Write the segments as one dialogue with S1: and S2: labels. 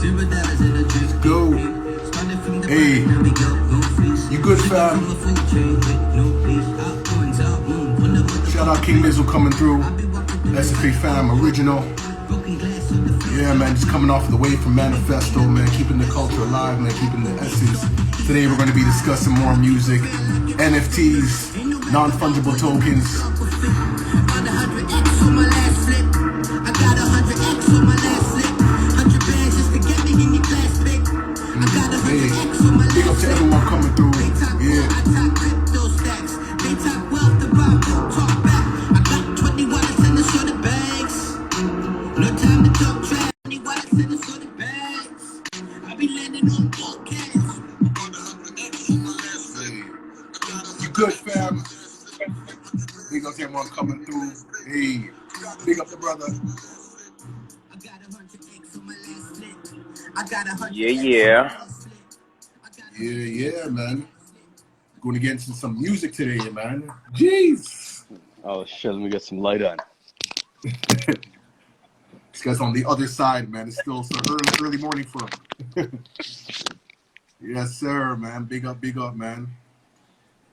S1: Go. Hey, you good, fam? Shout out King Mizzle coming through. SFA fam, original. Yeah, man, just coming off the way from Manifesto, man, keeping the culture alive, man, keeping the essence. Today we're going to be discussing more music, NFTs, non-fungible tokens. Big up to everyone coming through. Yeah. You good, fam? Big up to everyone coming through. Hey, big up the brother.
S2: Yeah,
S1: man. Going to get into some music today, man. Jeez.
S2: Oh shit, let me get some light on.
S1: This guy's on the other side, man. It's still early morning for him. Yes, sir, man. Big up, man.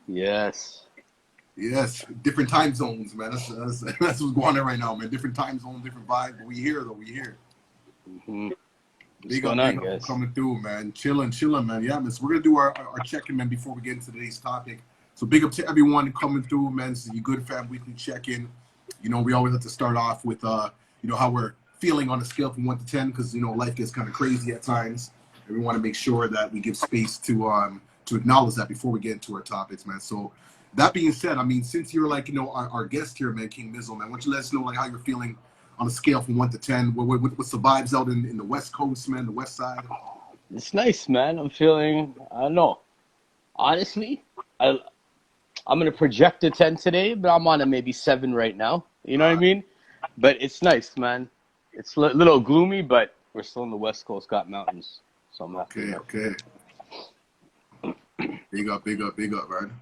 S2: Yes.
S1: Different time zones, man. That's what's going on right now, man. Different time zones, different vibe. But we here, though. We here.
S2: Mm-hmm.
S1: Big up, coming through, man. Chilling, man. Yeah, man. So we're gonna do our check-in, man, before we get into today's topic. So big up to everyone coming through, man. This is your Good Fam Weekly check-in. You know, we always have to start off with how we're feeling on a scale from 1 to 10, because life gets kind of crazy at times, and we want to make sure that we give space to acknowledge that before we get into our topics, man. So that being said, I mean, since you're our guest here, man, King Mizzle, man, why don't you let us know how you're feeling on a scale from 1 to 10? What's the vibes out in the West Coast, man, the West Side?
S2: It's nice, man. I'm feeling, I don't know. Honestly, I'm going to project a 10 today, but I'm on a maybe 7 right now. You know what I mean? But it's nice, man. It's a little gloomy, but we're still in the West Coast, got mountains. So I'm happy.
S1: Okay. Big up, man.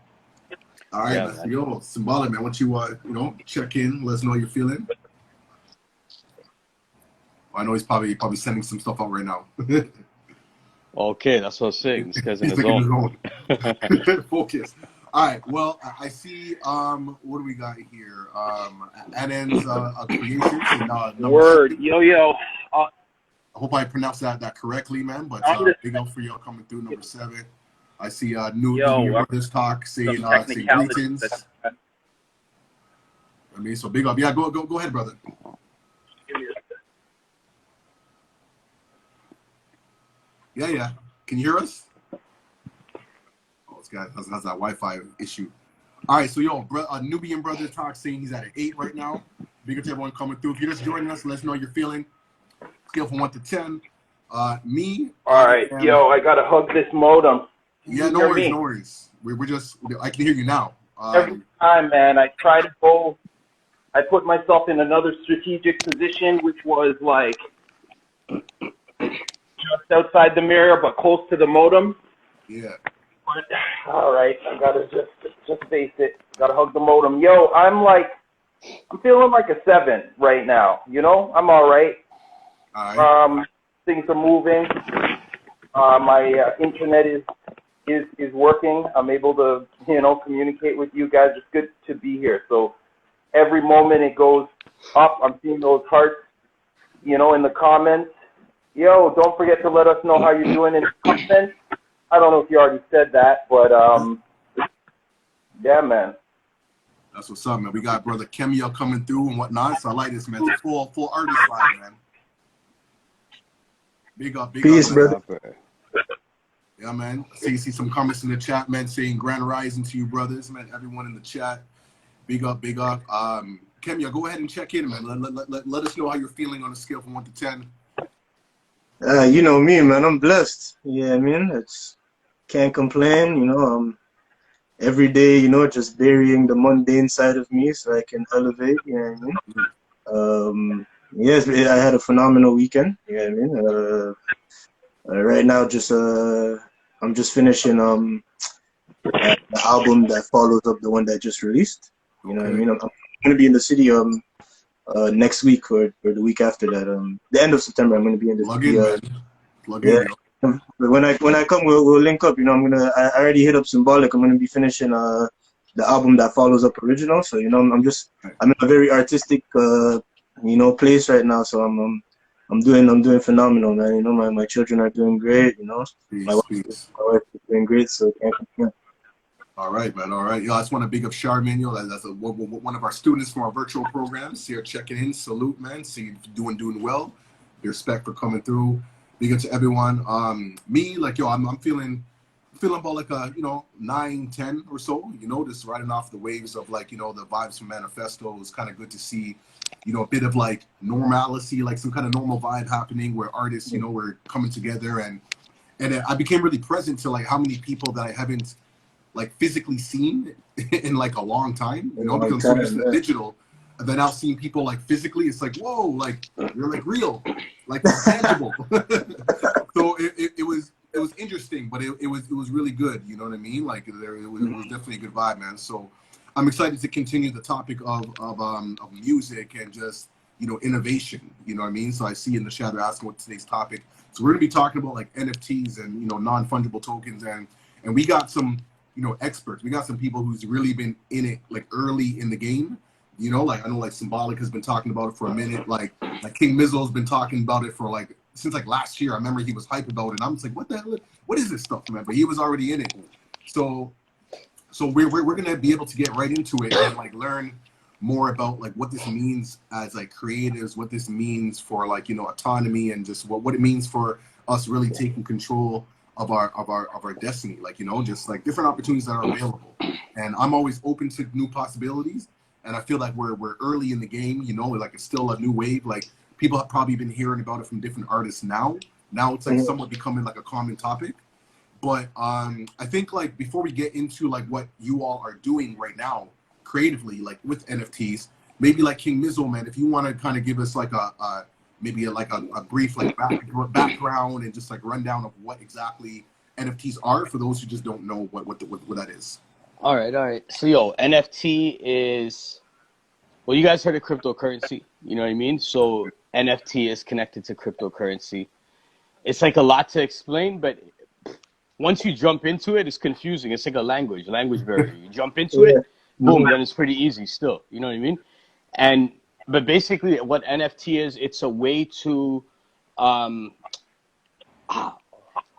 S1: All right,
S2: yeah, man.
S1: Yo, Symbolic, man. Why don't you, check in, let us know how you're feeling. I know he's probably sending some stuff out right now.
S2: Okay, that's what I was saying. This guy's in his own.
S1: Focus. All right. Well, I see. What do we got here? Anan's Creations. And,
S2: Word.
S1: 7.
S2: Yo.
S1: I hope I pronounced that correctly, man. But big up for y'all coming through number 7. I see new Brothers Talk saying greetings. I mean, so big up. Yeah, go ahead, brother. Yeah. Can you hear us? Oh, this guy has that Wi-Fi issue. All right, so Nubian Brother Talk saying he's at an 8 right now. Big up to everyone coming through. If you're just joining us, let us know how you're feeling. Scale from 1 to 10. Me.
S3: All right, I gotta hug this modem.
S1: Yeah, no worries. We're just. I can hear you now.
S3: Every time, man, I try to go. I put myself in another strategic position, which was like just outside the mirror, but close to the modem.
S1: Yeah.
S3: But, all right, I gotta just face it. Gotta hug the modem. I'm feeling like a 7 right now. I'm all right.
S1: All right.
S3: Things are moving. My internet is working. I'm able to communicate with you guys. It's good to be here. So every moment it goes up, I'm seeing those hearts, in the comments. Don't forget to let us know how you're doing in the comments. I don't know if you already said that, but yeah, man.
S1: That's what's up, man. We got brother Camille coming through and whatnot. So I like this, man. It's a full artist vibe, man. Big up,
S4: Peace, brother.
S1: Yeah, man. See some comments in the chat, man, saying grand rising to you, brothers, man. Everyone in the chat. Big up. Camille, go ahead and check in, man. Let us know how you're feeling on a scale from 1 to 10.
S4: You know me, man. I'm blessed. Yeah, I mean, can't complain. Every day, just burying the mundane side of me so I can elevate. You know what I mean? Yes, I had a phenomenal weekend. You know what I mean? Right now, I'm just finishing the album that follows up the one that I just released. You know what I mean? I'm gonna be in the city next week or the week after that. The end of September, I'm gonna be in the city.
S1: Plug
S4: Yeah.
S1: in, yo.
S4: But when I come, we'll link up. You know, I already hit up Symbolic. I'm gonna be finishing the album that follows up original. So you know, I'm in a very artistic place right now. So I'm doing phenomenal, man. You know, my children are doing great. You know, my
S1: Peace,
S4: wife,
S1: peace.
S4: my wife is doing great. So can't complain.
S1: All right, man. All right. Yo, I just want to big up Charmin. Yo, that's one of our students from our virtual programs here checking in. Salute, man. See you doing well. Respect for coming through. Big up to everyone. Me, like, yo, I'm feeling about like a 9, 10 or so. You know, just riding off the waves of like the vibes from Manifesto. It was kind of good to see, a bit of like normalcy, like some kind of normal vibe happening where artists, were coming together and I became really present to like how many people that I haven't like physically seen in like a long time, because I'm so used to the digital. And then now seeing people like physically, it's like, whoa, like you're like real, like it's tangible. So it was interesting, but it was really good. You know what I mean? Like it was definitely a good vibe, man. So I'm excited to continue the topic of music and just innovation. You know what I mean? So I see in the shadow asking what today's topic. So we're gonna be talking about like NFTs and non-fungible tokens and we got some experts. We got some people who's really been in it like early in the game. Like I know like Symbolic has been talking about it for a minute. Like King Mizzo's been talking about it for like since like last year. I remember he was hyped about it. And I'm just like, what the hell? What is this stuff, man? But he was already in it. So we're gonna be able to get right into it and like learn more about like what this means as like creatives, what this means for like autonomy and just what it means for us really taking control of our destiny, like just like different opportunities that are available. And I'm always open to new possibilities, and I feel like we're early in the game, like it's still a new wave. Like people have probably been hearing about it from different artists now it's like somewhat becoming like a common topic. But I think like before we get into like what you all are doing right now creatively, like with NFTs, maybe like King Mizzo, man, if you want to kind of give us like a brief like background and just like rundown of what exactly NFTs are for those who just don't know what that is.
S2: All right. So NFT is, well, you guys heard of cryptocurrency, you know what I mean? So NFT is connected to cryptocurrency. It's like a lot to explain, but once you jump into it, it's confusing. It's like a language barrier. You jump into it, boom, then it's pretty easy still, you know what I mean? But basically what NFT is, it's a way to,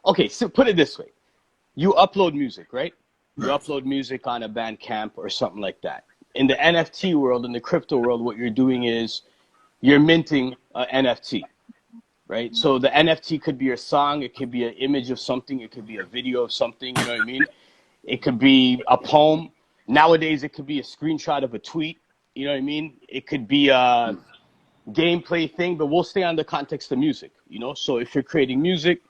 S2: okay, so put it this way. You upload music, right? You upload music on a Bandcamp or something like that. In the NFT world, in the crypto world, what you're doing is you're minting an NFT, right? So the NFT could be a song, it could be an image of something, it could be a video of something, you know what I mean? It could be a poem. Nowadays, it could be a screenshot of a tweet. You know what I mean? It could be a gameplay thing, but we'll stay on the context of music, So if you're creating music,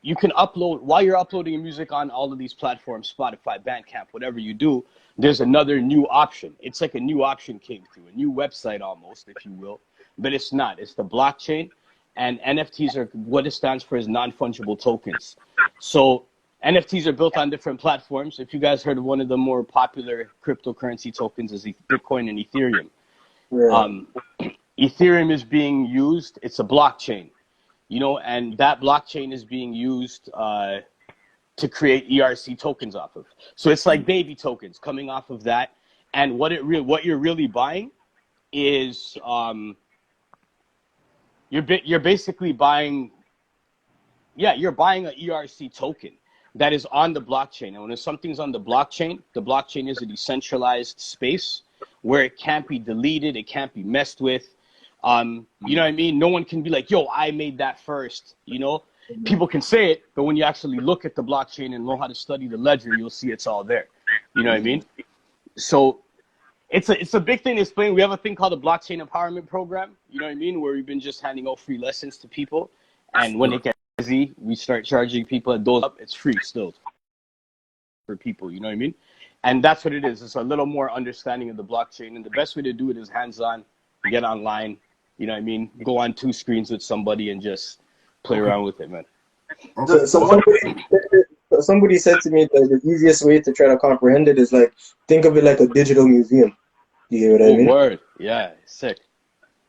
S2: you can upload, while you're uploading music on all of these platforms, Spotify, Bandcamp, whatever you do, there's another new option. It's like a new option came through, a new website almost, if you will, but it's not. It's the blockchain, and NFTs are, what it stands for is non-fungible tokens. So NFTs are built on different platforms. If you guys heard of one of the more popular cryptocurrency tokens is Bitcoin and Ethereum. Yeah. Ethereum is being used, it's a blockchain, and that blockchain is being used to create ERC tokens off of. So it's like baby tokens coming off of that. And what you're really buying is you're basically buying, you're buying an ERC token that is on the blockchain. And when something's on the blockchain is a decentralized space where it can't be deleted, it can't be messed with. You know what I mean? No one can be like, yo, I made that first, People can say it, but when you actually look at the blockchain and know how to study the ledger, you'll see it's all there. You know what I mean? So it's a big thing to explain. We have a thing called the Blockchain Empowerment Program, you know what I mean? Where we've been just handing out free lessons to people. And when it gets busy, we start charging people at those up. It's free still for people, you know what I mean? And that's what it is. It's a little more understanding of the blockchain. And the best way to do it is hands-on, get online, you know what I mean? Go on 2 screens with somebody and just play around with it, man.
S4: So somebody said to me that the easiest way to try to comprehend it is like, think of it like a digital museum. You hear what I mean?
S2: Word. Yeah, sick.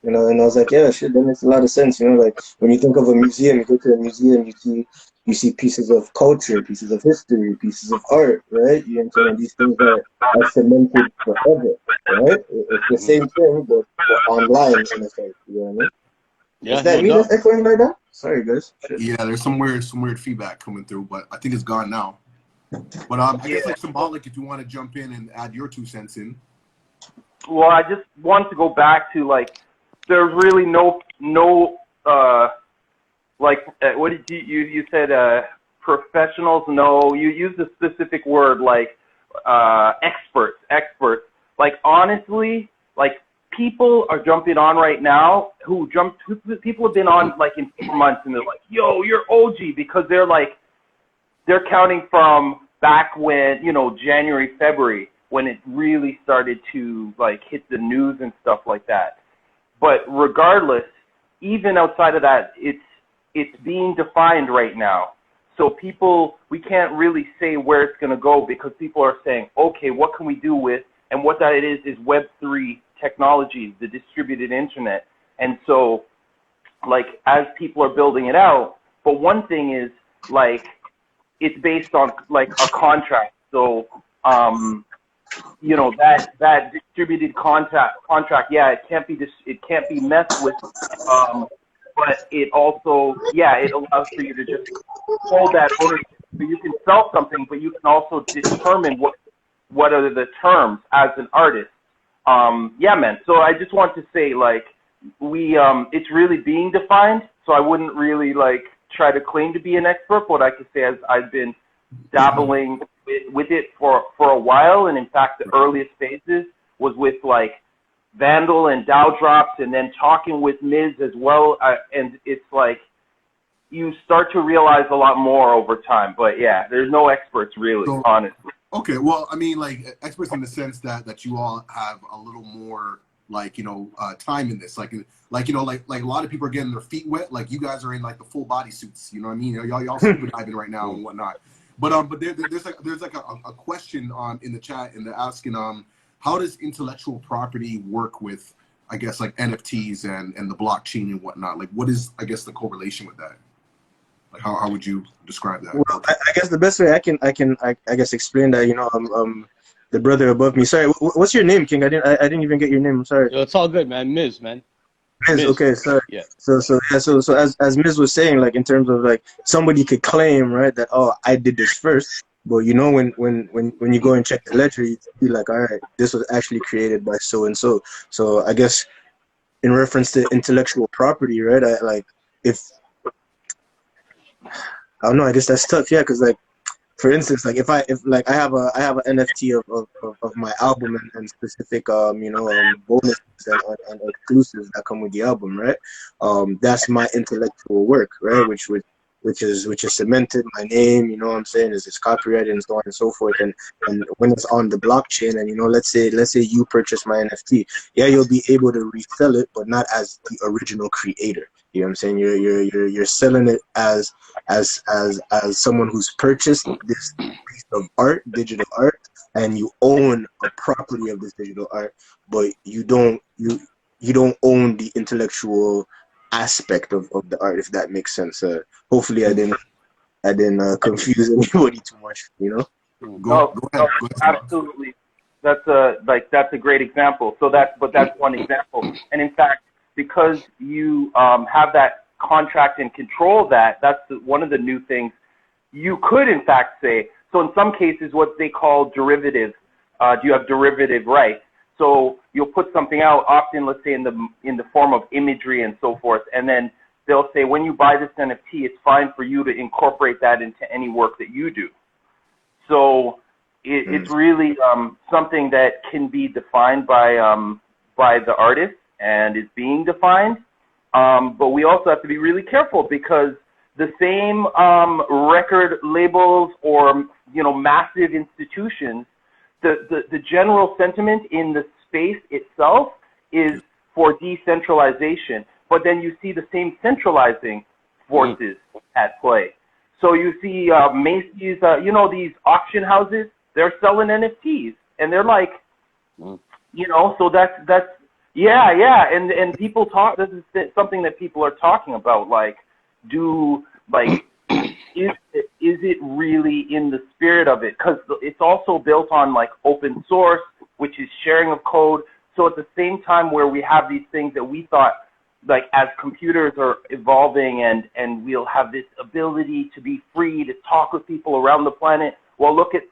S4: You know, and I was like, yeah, shit, that makes a lot of sense. You know, like when you think of a museum, you go to a museum, you see pieces of culture, pieces of history, pieces of art, right? You know what I'm saying? And these things are cemented forever, right? It's the
S2: Mhm.
S4: same thing, but online in a sense. You know what I mean? Is
S2: Yeah,
S4: that
S2: no
S4: me that's
S2: doubt.
S4: echoing like that? Sorry, guys. Shit.
S1: Yeah, there's some weird feedback coming through, but I think it's gone now. But I
S3: Yeah.
S1: guess like Symbolic, if you want to jump in and add your 2 cents in.
S3: Well, I just want to go back to like, there's really no like what did you said professionals? No, you used a specific word like experts. Like honestly, like people are jumping on right now people have been on like in 4 months and they're like, yo, you're OG, because they're counting from back when, January, February, when it really started to like hit the news and stuff like that. But regardless, even outside of that, it's being defined right now. So we can't really say where it's going to go, because people are saying, okay, what can we do with, and what that is Web3 technologies, the distributed internet. And so, like, as people are building it out, but one thing is, like, it's based on, like, a contract. So, that distributed contract, yeah, it can't be messed with, but it also, yeah, it allows for you to just hold that ownership. So you can sell something, but you can also determine what are the terms as an artist. Yeah, man. So I just want to say, like, it's really being defined. So I wouldn't really like try to claim to be an expert. What I could say is I've been dabbling with it for a while, and in fact, the earliest phases was with like Vandal and Dow Drops, and then talking with Miz as well. And it's like you start to realize a lot more over time. But yeah, there's no experts really,
S1: So,
S3: honestly.
S1: okay, well, I mean, like experts in the sense that you all have a little more like time in this, like like a lot of people are getting their feet wet. Like you guys are in like the full body suits. You know what I mean? Y'all scuba diving right now and whatnot. But there's like a question in the chat, and they're asking how does intellectual property work with, I guess, like NFTs and the blockchain and whatnot? Like what is, I guess, the correlation with that? Like how would you describe that?
S4: Well, I guess the best way I guess explain that, the brother above me. Sorry, what's your name, King? I didn't even get your name. I'm sorry.
S2: Yo, it's all good, man. Miz, man.
S4: Miz,
S2: Miz.
S4: okay, sorry.
S2: Yeah.
S4: So yeah, so as Miz was saying, like in terms of like somebody could claim, right, that, oh, I did this first, but when you go and check the ledger, you be like, all right, this was actually created by so and so. So I guess in reference to intellectual property, right, if I don't know, I guess that's tough, yeah, because like, for instance, like if I have an NFT of my album and specific bonuses and exclusives that come with the album, right? That's my intellectual work, right? Which is cemented, my name, you know what I'm saying, is copyrighted and so on and so forth. And when it's on the blockchain, and let's say you purchase my NFT, yeah, you'll be able to resell it, but not as the original creator. You know what I'm saying? You're selling it as someone who's purchased this piece of art, digital art, and you own a property of this digital art, but you don't own the intellectual aspect of the art, if that makes sense. Hopefully I didn't confuse anybody too much,
S1: Go ahead.
S3: Absolutely. That's a great example. So that's one example. And in fact, because you have that contract and control that's one of the new things you could in fact say. So in some cases, what they call derivative, do you have derivative rights? So you'll put something out, often, let's say in the form of imagery and so forth, and then they'll say, when you buy this NFT, it's fine for you to incorporate that into any work that you do. So it's really something that can be defined by the artist, and is being defined. But we also have to be really careful, because the same record labels or massive institutions, the general sentiment in the space itself is for decentralization, but then you see the same centralizing forces at play. So you see Macy's, these auction houses, they're selling NFTs, and they're like, so Yeah, and people talk. This is something that people are talking about. Like, is it really in the spirit of it? Because it's also built on like open source, which is sharing of code. So at the same time, where we have these things that we thought, like as computers are evolving and we'll have this ability to be free to talk with people around the planet. Well, look at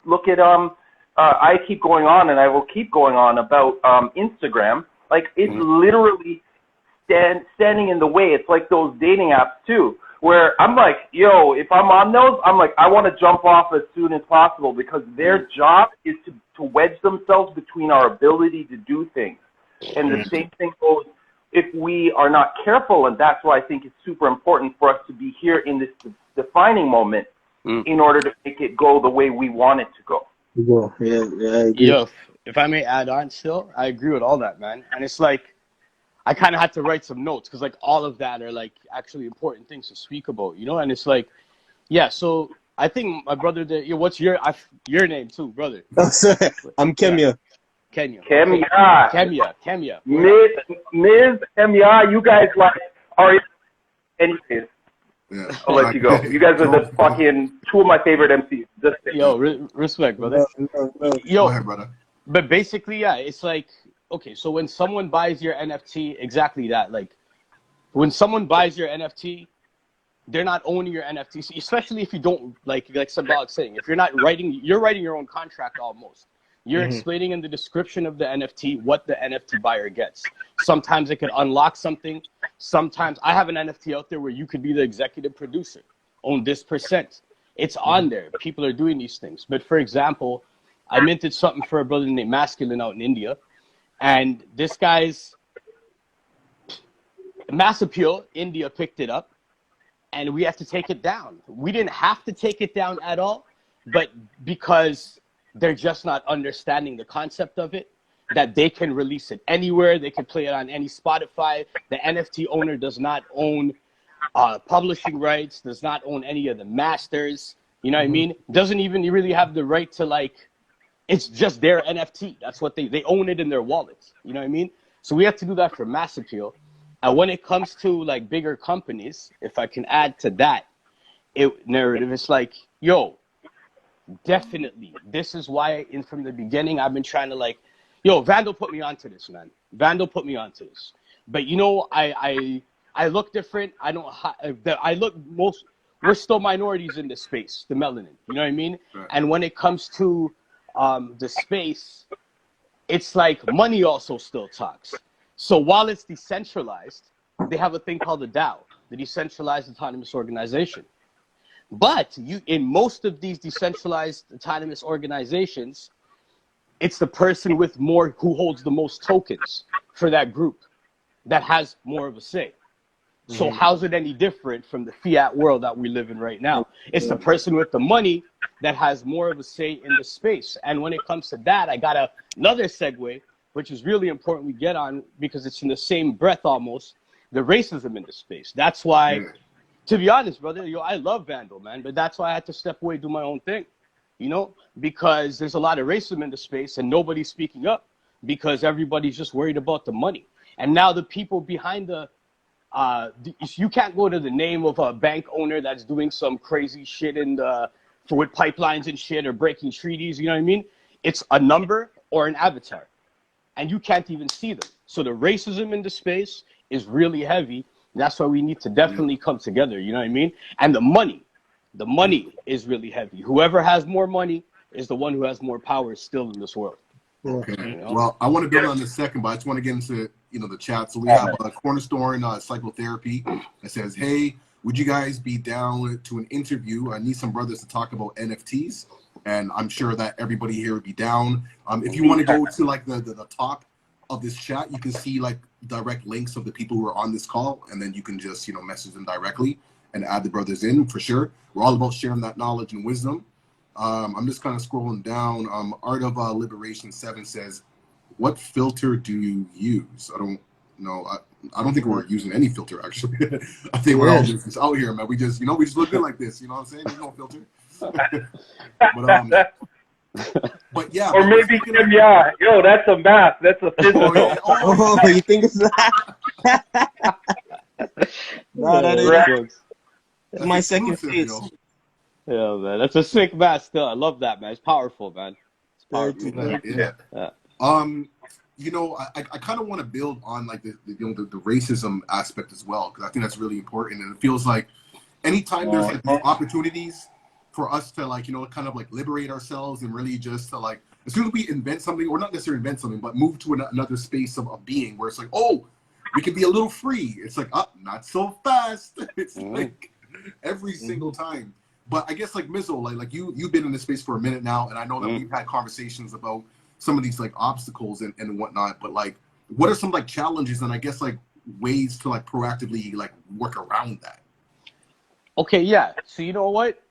S3: I keep going on and I will keep going on about Instagram. Like, it's literally standing in the way. It's like those dating apps too, where I'm like, yo, if I'm on those, I'm like, I want to jump off as soon as possible, because their job is to wedge themselves between our ability to do things. And the same thing goes if we are not careful, and that's why I think it's super important for us to be here in this defining moment in order to make it go the way we want it to go.
S4: Yeah, I agree.
S2: Yo, if I may add on still, I agree with all that, man. And it's like, I kind of had to write some notes because like all of that are like actually important things to speak about, you know? And it's like, yeah, so I think my brother, what's your name too, brother?
S4: Oh, sorry. I'm Camille.
S2: Kenya.
S3: Ms. Camille, you guys like are anyways.
S1: Yeah.
S3: I'll let you go. You guys are the fucking two of my favorite MCs.
S2: Yo, respect, brother.
S4: No.
S2: Yo,
S1: Go ahead, brother.
S2: but basically, yeah, it's like, okay, so when someone buys your NFT, exactly that. Like, when someone buys your NFT, they're not owning your NFT, especially if you don't, like Symbolic saying, if you're writing your own contract almost. You're explaining in the description of the NFT what the NFT buyer gets. Sometimes it could unlock something. Sometimes I have an NFT out there where you could be the executive producer, own this %. It's on there. People are doing these things. But for example, I minted something for a brother named Masculine out in India. And this guy's Mass Appeal, India picked it up. And we have to take it down. We didn't have to take it down at all. But because they're just not understanding the concept of it, that they can release it anywhere. They can play it on any Spotify. The NFT owner does not own publishing rights, does not own any of the masters. You know what I mean? Doesn't even really have the right to, like, it's just their NFT. That's what they own it in their wallets. You know what I mean? So we have to do that for Mass Appeal. And when it comes to like bigger companies, if I can add to that narrative, it's like, yo, definitely. This is why from the beginning, I've been trying to like, yo, Vandal put me onto this, man. Vandal put me onto this. But you know, I look different. We're still minorities in this space, the melanin. You know what I mean? Right. And when it comes to the space, it's like money also still talks. So while it's decentralized, they have a thing called the DAO, the Decentralized Autonomous Organization. But in most of these decentralized autonomous organizations, it's the person with more who holds the most tokens for that group that has more of a say. So how's it any different from the fiat world that we live in right now? It's the person with the money that has more of a say in the space. And when it comes to that, I got another segue, which is really important we get on because it's in the same breath almost, the racism in the space. That's why, to be honest, brother, I love Vandal, man, but that's why I had to step away, do my own thing, you know, because there's a lot of racism in the space and nobody's speaking up because everybody's just worried about the money. And now the people behind you can't go to the name of a bank owner that's doing some crazy shit with pipelines and shit or breaking treaties, you know what I mean? It's a number or an avatar. And you can't even see them. So the racism in the space is really heavy. That's why we need to definitely come together, you know what I mean? And the money is really heavy. Whoever has more money is the one who has more power still in this world.
S1: Okay.
S2: You know?
S1: Well, I want to build on this second, but I just want to get into the chat. So we have a Cornerstone Psychotherapy that says, "Hey, would you guys be down to an interview? I need some brothers to talk about NFTs." And I'm sure that everybody here would be down. If you want to go to like the top of this chat, you can see like direct links of the people who are on this call, and then you can just message them directly and add the brothers in for sure. We're all about sharing that knowledge and wisdom. I'm just kind of scrolling down. Art of Liberation 7 says, "What filter do you use?" I don't know. I don't think we're using any filter actually. I think we're all just out here, man. We just we just look good like this. You know what I'm saying? There's no filter. But But yeah.
S3: Or maybe yeah. Yo, that's a math. That's a physical.
S4: Oh, you think it's that? No, that is
S1: that's
S4: my second
S1: exclusive,
S4: face.
S2: Yeah, man, that's a sick mask. Still, I love that, man. It's powerful, man. It's powerful.
S1: Yeah. You know, I kind of want to build on like the racism aspect as well, because I think that's really important, and it feels like anytime there's like these opportunities for us to like, you know, kind of like liberate ourselves and really just to like, as soon as we invent something, or not necessarily invent something, but move to another space of being where it's like, oh, we can be a little free. It's like, not so fast. It's like every single time. But I guess like Mizzo, like you've been in this space for a minute now, and I know that we've had conversations about some of these like obstacles and whatnot. But like, what are some like challenges and I guess like ways to like proactively like work around that?
S2: Okay, yeah. So you know what?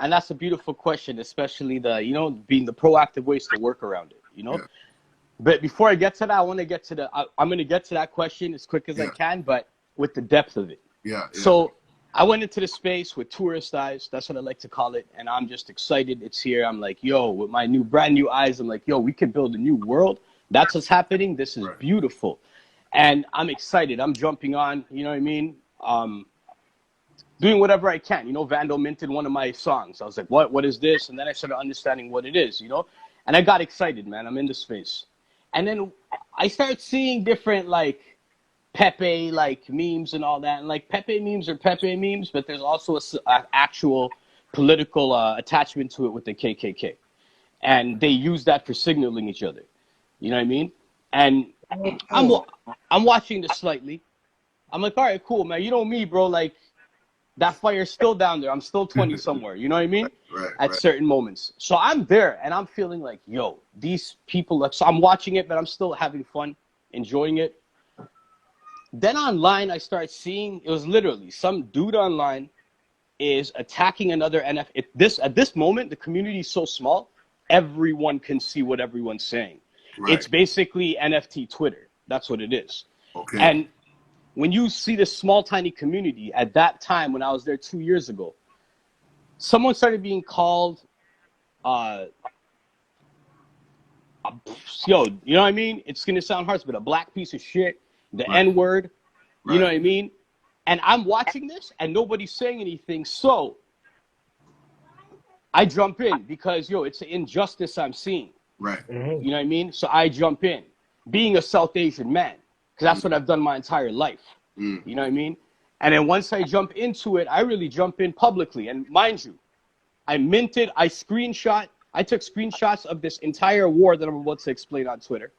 S2: And that's a beautiful question, especially being the proactive ways to work around it, you know? Yeah. But before I get to that, I want to get to I'm going to get to that question as quick as I can, but with the depth of it.
S1: Yeah.
S2: So I went into the space with tourist eyes. That's what I like to call it. And I'm just excited. It's here. I'm like, yo, with my brand new eyes, I'm like, yo, we can build a new world. That's what's happening. This is beautiful. And I'm excited. I'm jumping on, you know what I mean? Doing whatever I can. You know, Vandal minted one of my songs. I was like, what is this? And then I started understanding what it is, you know? And I got excited, man. I'm in the space. And then I started seeing different, like, Pepe, like, memes and all that. And, like, Pepe memes are Pepe memes, but there's also an actual political attachment to it with the KKK. And they use that for signaling each other. You know what I mean? And I'm watching this slightly. I'm like, all right, cool, man. You know me, bro. Like, that fire's still down there. I'm still 20 somewhere. You know what I mean? At certain moments. So I'm there, and I'm feeling like, yo, these people. Like, so I'm watching it, but I'm still having fun, enjoying it. Then online, I start seeing, it was literally some dude online is attacking another NFT. At this moment, the community is so small, everyone can see what everyone's saying. It's basically NFT Twitter. That's what it is.
S1: Okay.
S2: And when you see this small, tiny community, at that time, when I was there 2 years ago, someone started being called, yo, you know what I mean? It's going to sound harsh, but a black piece of shit, the N-word, you know what I mean? And I'm watching this, and nobody's saying anything, so I jump in because, yo, it's an injustice I'm seeing.
S1: Right.
S2: You know what I mean? So I jump in, being a South Asian man. Because that's what I've done my entire life. You know what I mean? And then once I jump into it, I really jump in publicly. And mind you, I took screenshots of this entire war that I'm about to explain on Twitter.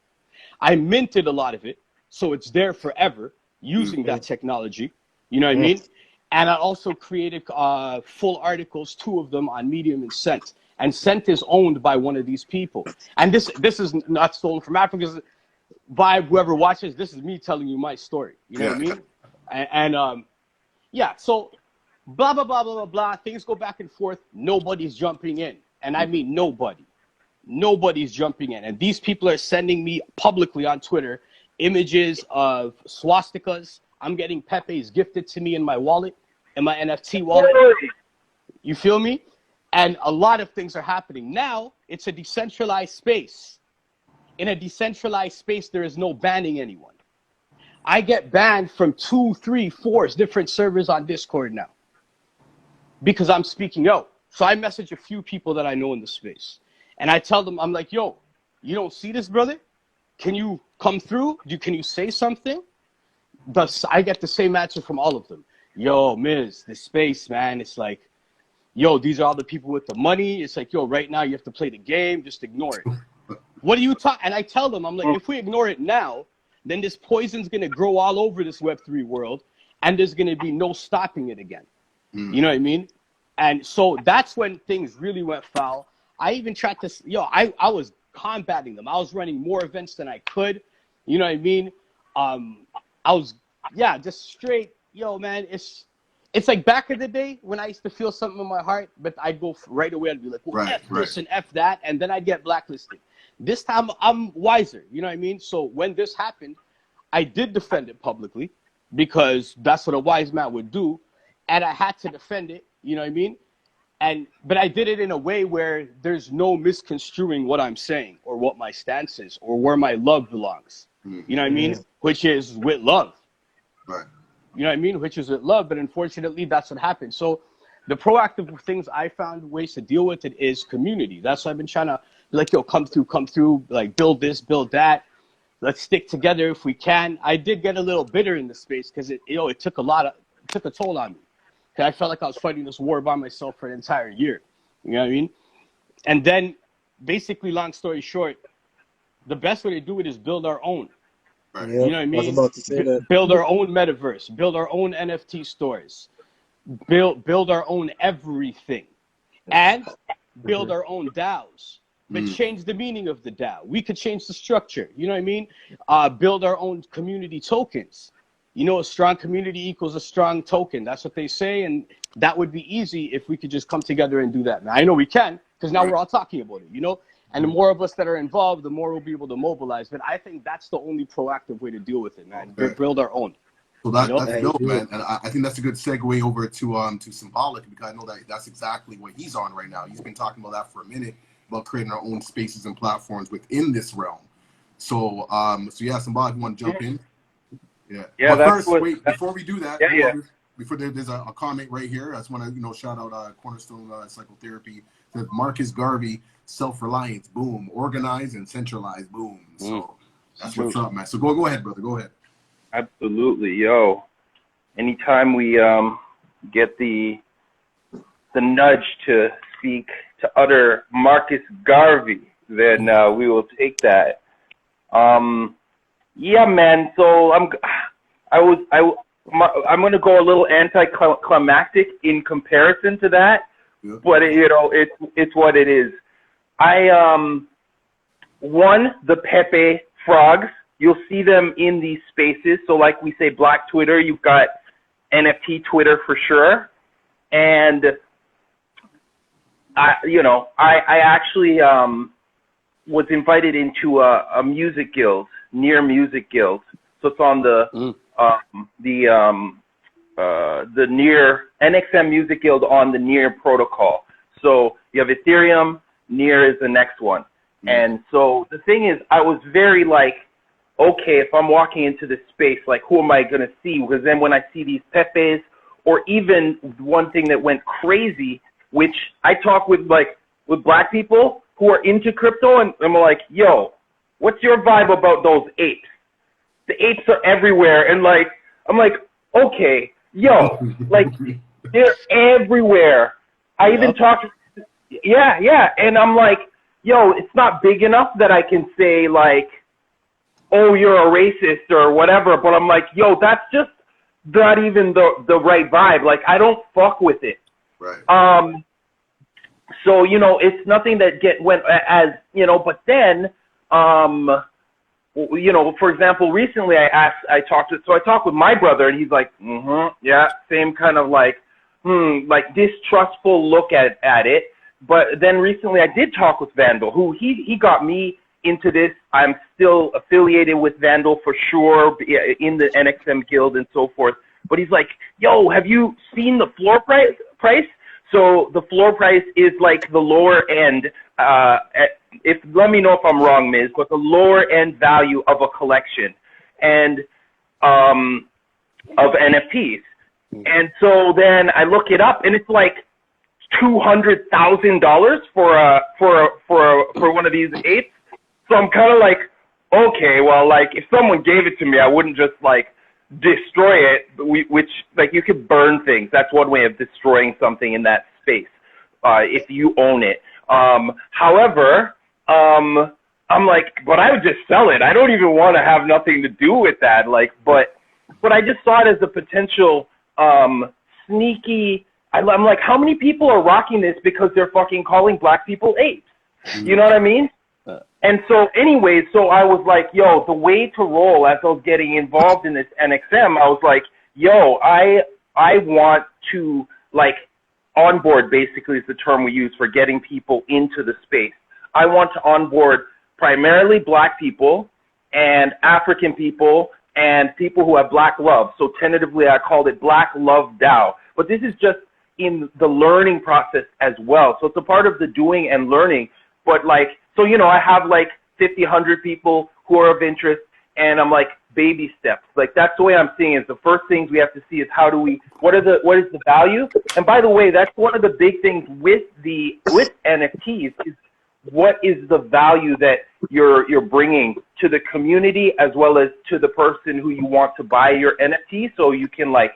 S2: I minted a lot of it, so it's there forever using that technology. You know what I mean? And I also created full articles, 2 of them on Medium and Scent. And Scent is owned by one of these people. And this is not stolen from Africa. By whoever watches, this is me telling you my story. You know what I mean? And so blah, blah, blah, blah, blah, blah. Things go back and forth. Nobody's jumping in. And I mean nobody. Nobody's jumping in. And these people are sending me publicly on Twitter images of swastikas. I'm getting Pepe's gifted to me in my wallet, in my NFT wallet. You feel me? And a lot of things are happening. Now, it's a decentralized space. In a decentralized space, there is no banning anyone. I get banned from 2, 3, 4 different servers on Discord now because I'm speaking out. So I message a few people that I know in the space. And I tell them, I'm like, yo, you don't see this, brother? Can you come through? Can you say something? Thus, I get the same answer from all of them. Yo, Miz, the space, man, it's like, yo, these are all the people with the money. It's like, yo, right now you have to play the game. Just ignore it. What do you talk? And I tell them, I'm like, if we ignore it now, then this poison's going to grow all over this Web3 world, and there's going to be no stopping it again. You know what I mean? And so that's when things really went foul. I even tried to, I was combating them. I was running more events than I could. You know what I mean? I was, just straight, man, it's like back in the day when I used to feel something in my heart, but I'd go right away and be like, well, F this and F that, and then I'd get blacklisted. This time I'm wiser, you know what I mean? So when this happened, I did defend it publicly because that's what a wise man would do. And I had to defend it, you know what I mean? But I did it in a way where there's no misconstruing what I'm saying or what my stance is or where my love belongs. You know what I mean? Which is with love.
S1: Right.
S2: You know what I mean? Which is with love. But unfortunately, that's what happened. So the proactive things I found ways to deal with it is community. That's why I've been trying to like, yo, come through, like build this, build that. Let's stick together if we can. I did get a little bitter in the space because it took a toll on me. I felt like I was fighting this war by myself for an entire year. You know what I mean? And then, basically, long story short, the best way to do it is build our own.
S1: Right.
S2: You know what I mean?
S4: I was about to say that.
S2: Build our own metaverse. Build our own NFT stores. Build our own everything. And build our own DAOs. But change the meaning of the DAO. We could change the structure. You know what I mean? Build our own community tokens. You know, a strong community equals a strong token. That's what they say, and that would be easy if we could just come together and do that. Now, I know we can, because now we're all talking about it, you know? And the more of us that are involved, the more we'll be able to mobilize. But I think that's the only proactive way to deal with it, man.
S1: Okay.
S2: Build our own.
S1: So that's dope, man. And I think that's a good segue over to Symbolic, because I know that's exactly what he's on right now. He's been talking about that for a minute, about creating our own spaces and platforms within this realm. So, yeah, Symbolic, you want to jump in? Yeah. But first, before we do that, before there's a comment right here, I just want to shout out Cornerstone Psychotherapy. That Marcus Garvey, self-reliance, boom, organize and centralize, boom. So that's what's up, man. So go ahead, brother. Go ahead.
S3: Absolutely, yo. Anytime we get the nudge to speak, to utter Marcus Garvey, then we will take that. Yeah, man. So I'm gonna go a little anticlimactic in comparison to that, but it's what it is. The Pepe frogs. You'll see them in these spaces. So like we say, Black Twitter. You've got NFT Twitter for sure, and I actually was invited into a music guild. Near Music Guild, so it's on the Near NXM Music Guild on the Near protocol. So you have Ethereum, Near is the next one, and so the thing is, I was very like, okay, if I'm walking into this space, like who am I gonna see? Because then when I see these Pepes, or even one thing that went crazy, which I talk with black people who are into crypto, and I'm like, yo, what's your vibe about those apes? The apes are everywhere. And I'm like, okay, yo, like they're everywhere. I even talk, yeah. And I'm like, yo, it's not big enough that I can say like, oh, you're a racist or whatever. But I'm like, yo, that's just not even the right vibe. Like, I don't fuck with it.
S1: Right.
S3: So, it's nothing that went as, but then, for example, recently I talked with my brother, and he's like, yeah, same kind of like distrustful look at it. But then recently I did talk with Vandal, who he got me into this. I'm still affiliated with Vandal for sure in the NXM guild and so forth. But he's like, yo, have you seen the floor price? So the floor price is like the lower end, let me know if I'm wrong, Miz, but the lower end value of a collection and of NFTs. And so then I look it up, and it's like $200,000 for one of these apes. So I'm kind of like, okay, well, like if someone gave it to me, I wouldn't just like destroy it, which like you could burn things. That's one way of destroying something in that space, if you own it. However, I'm like, but I would just sell it. I don't even want to have nothing to do with that. Like, but I just saw it as a potential, sneaky. I'm like, how many people are rocking this because they're fucking calling black people apes? You know what I mean? And so anyways, so I was like, yo, the way to roll as I was getting involved in this NXM, I was like, yo, I want to like onboard, basically is the term we use for getting people into the space. I want to onboard primarily black people and African people and people who have black love. So tentatively I called it Black Love DAO. But this is just in the learning process as well. So it's a part of the doing and learning. But like, so, you know, I have like 50, 100 people who are of interest, and I'm like, baby steps. Like, that's the way I'm seeing it. The first things we have to see is what is the value? And by the way, that's one of the big things with NFTs is what is the value that you're bringing to the community as well as to the person who you want to buy your NFT, so you can like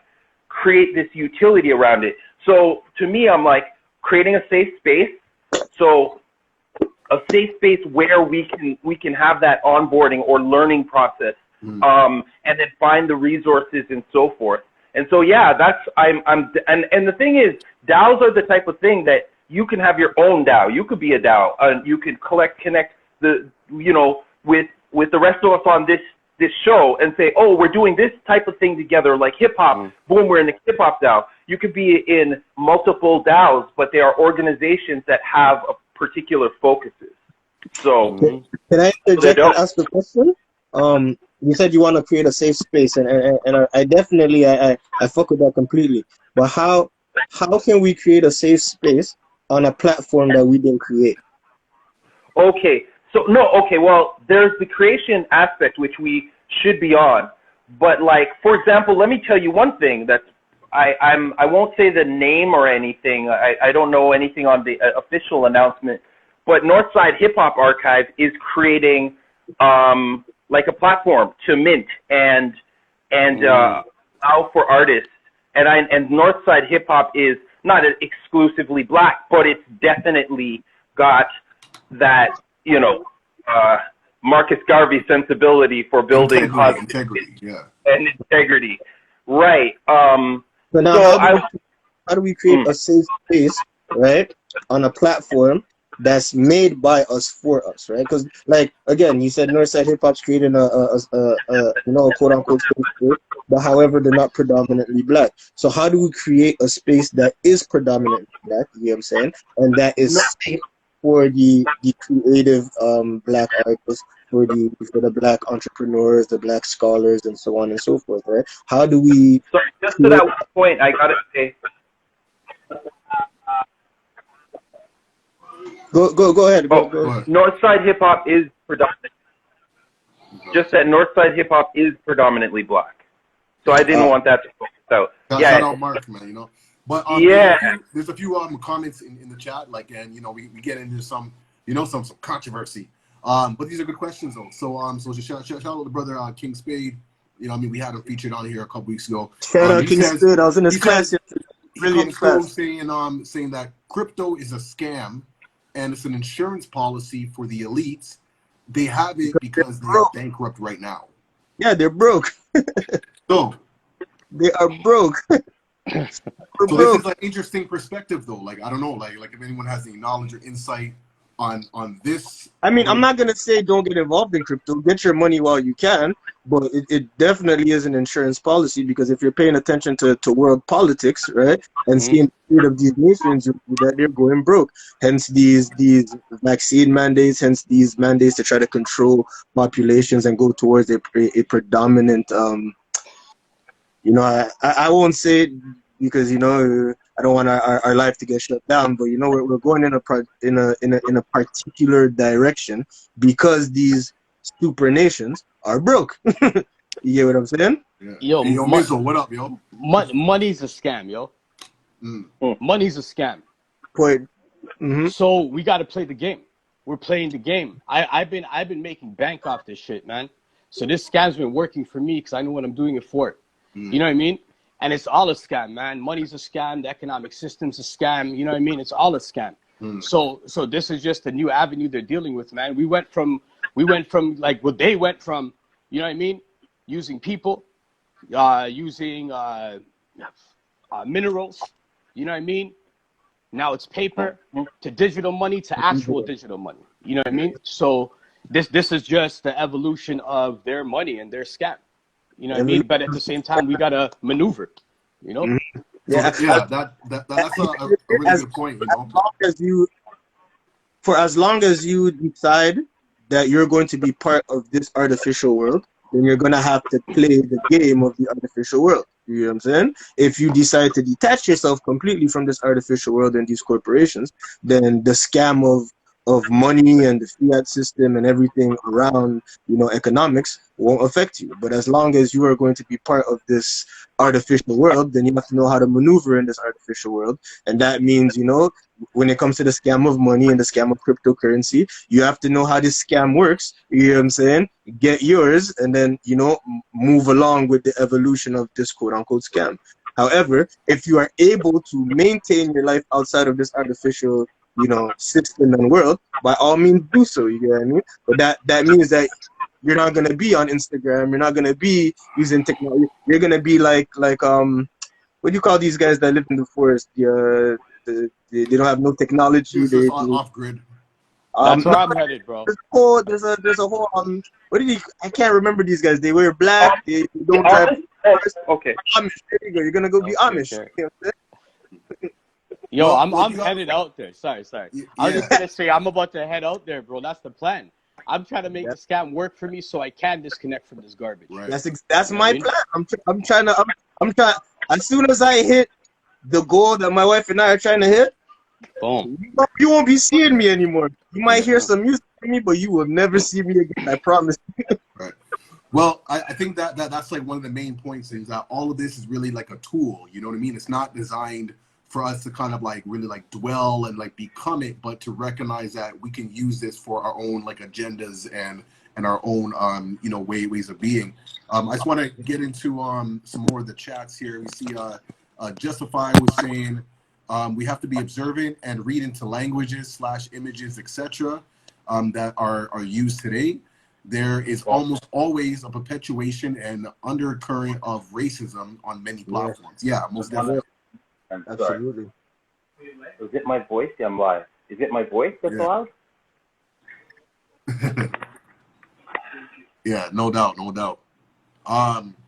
S3: create this utility around it. So to me, I'm like creating a safe space. So a safe space where we can have that onboarding or learning process, and then find the resources and so forth. And so, yeah, and the thing is, DAOs are the type of thing that you can have your own DAO. You could be a DAO, and you can connect with the rest of us on this show and say, oh, we're doing this type of thing together, like hip hop. Boom, we're in the hip hop DAO. You could be in multiple DAOs, but they are organizations that have a particular focuses. So
S4: can I interject and ask a question? You said you want to create a safe space, and I definitely I fuck with that completely. But how can we create a safe space on a platform that we didn't create?
S3: Okay, well, there's the creation aspect which we should be on. But like, for example, let me tell you one thing that I won't say the name or anything. I don't know anything on the official announcement. But Northside Hip Hop Archive is creating like a platform to mint and allow for artists. And Northside Hip Hop is not exclusively black, but it's definitely got that, you know, Marcus Garvey sensibility for building
S1: integrity, yeah,
S3: and integrity, right?
S4: But now, how do we create a safe space, right, on a platform that's made by us for us, right? Because, like, again, you said Northside Hip Hop's creating a quote unquote safe space, but however, they're not predominantly black. So how do we create a space that is predominantly black? You know what I'm saying? And that is safe for the creative black artists, for the black entrepreneurs, the black scholars, and so on and so forth, right? How do we?
S3: So just to that one point, I gotta say.
S4: Go ahead. Go ahead.
S3: Northside Hip Hop is predominant. Just that Northside Hip Hop is predominantly black. So I didn't want that to go out.
S1: Shout out Mark, man, you know. But there's a few comments in the chat, like, and you know, we get into some controversy. But these are good questions though. So shout out to brother King Spade. You know, I mean, we had him featured on here a couple weeks ago.
S4: Shout out King Spade. I was in his class.
S1: Really saying that crypto is a scam and it's an insurance policy for the elites. They have it because they are bankrupt right now.
S4: Yeah, they're broke.
S1: So
S4: they are broke.
S1: This is an interesting perspective though. Like, I don't know, like if anyone has any knowledge or insight on this.
S4: I mean, I'm not gonna say don't get involved in crypto. Get your money while you can, but it definitely is an insurance policy, because if you're paying attention to world politics, right, and seeing the state of these nations, that they're going broke. Hence these vaccine mandates, hence these mandates to try to control populations and go towards a predominant. I won't say it because I don't want our life to get shut down, but we're going in a particular direction because these super nations are broke. You get what I'm saying?
S1: Yeah. Yo, Mizzle, what up, yo?
S2: Money's a scam, yo. Money's a scam. So we got to play the game. We're playing the game. I've been making bank off this shit, man. So this scam's been working for me because I know what I'm doing it for. You know what I mean? And it's all a scam, man. Money's a scam. The economic system's a scam. You know what I mean? It's all a scam. So this is just a new avenue they're dealing with, man. We went from like what they went from, you know what I mean? Using people, using minerals, you know what I mean? Now it's paper to digital money to actual digital money. You know what I mean? So this is just the evolution of their money and their scam. You know what I mean? But at the same time, we gotta maneuver. You know?
S1: That's a really good point.
S4: As long as you decide that you're going to be part of this artificial world, then you're gonna have to play the game of the artificial world. You know what I'm saying? If you decide to detach yourself completely from this artificial world and these corporations, then the scam of money and the fiat system and everything around, economics won't affect you. But as long as you are going to be part of this artificial world, then you have to know how to maneuver in this artificial world. And that means, when it comes to the scam of money and the scam of cryptocurrency, you have to know how this scam works. You know what I'm saying? Get yours and then, move along with the evolution of this quote unquote scam. However, if you are able to maintain your life outside of this artificial system and world, by all means do so. You get what I mean? But that means that you're not gonna be on Instagram. You're not gonna be using technology. You're gonna be like what do you call these guys that live in the forest? They don't have no technology.
S1: It's just off grid.
S2: That's where I'm headed, bro.
S4: There's a whole what did he? I can't remember these guys. They wear black. They don't drive.
S3: Okay.
S4: Amish. There you go. You're gonna go be Amish.
S2: Sure. Yo, I'm headed out there. Sorry. I was just gonna say I'm about to head out there, bro. That's the plan. I'm trying to make the scam work for me so I can disconnect from this garbage.
S4: Right. That's my plan. I'm trying. As soon as I hit the goal that my wife and I are trying to hit,
S2: boom.
S4: You won't be seeing me anymore. You might hear some music from me, but you will never see me again. I promise.
S1: Right. Well, I think that's like one of the main points is that all of this is really like a tool. You know what I mean? It's not designed for us to kind of like really like dwell and like become it, but to recognize that we can use this for our own like agendas and our own ways of being. I just want to get into some more of the chats here. We see Justify was saying we have to be observant and read into languages / images, etc. That are used today. There is almost always a perpetuation and undercurrent of racism on many platforms. Yeah, most definitely.
S4: Absolutely.
S3: Is it my voice? Yeah, I'm live. Is it my voice that's loud?
S1: Yeah, no doubt.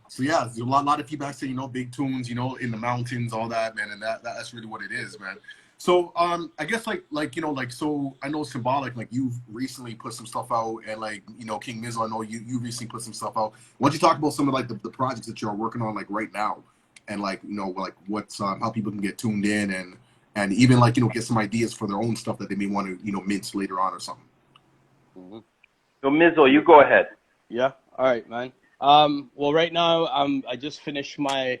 S1: So yeah, there's a lot of feedback saying, big tunes, in the mountains, all that, man, and that's really what it is, man. So I guess so I know Symbolic, like you've recently put some stuff out, and like King Mizzle, I know you recently put some stuff out. Why don't you talk about some of like the projects that you're working on like right now, and like like what's how people can get tuned in and even like get some ideas for their own stuff that they may want to mint later on or something.
S2: Mm-hmm.
S3: So Mizzle, you go ahead.
S2: Yeah. All right, man. Well, right now I just finished my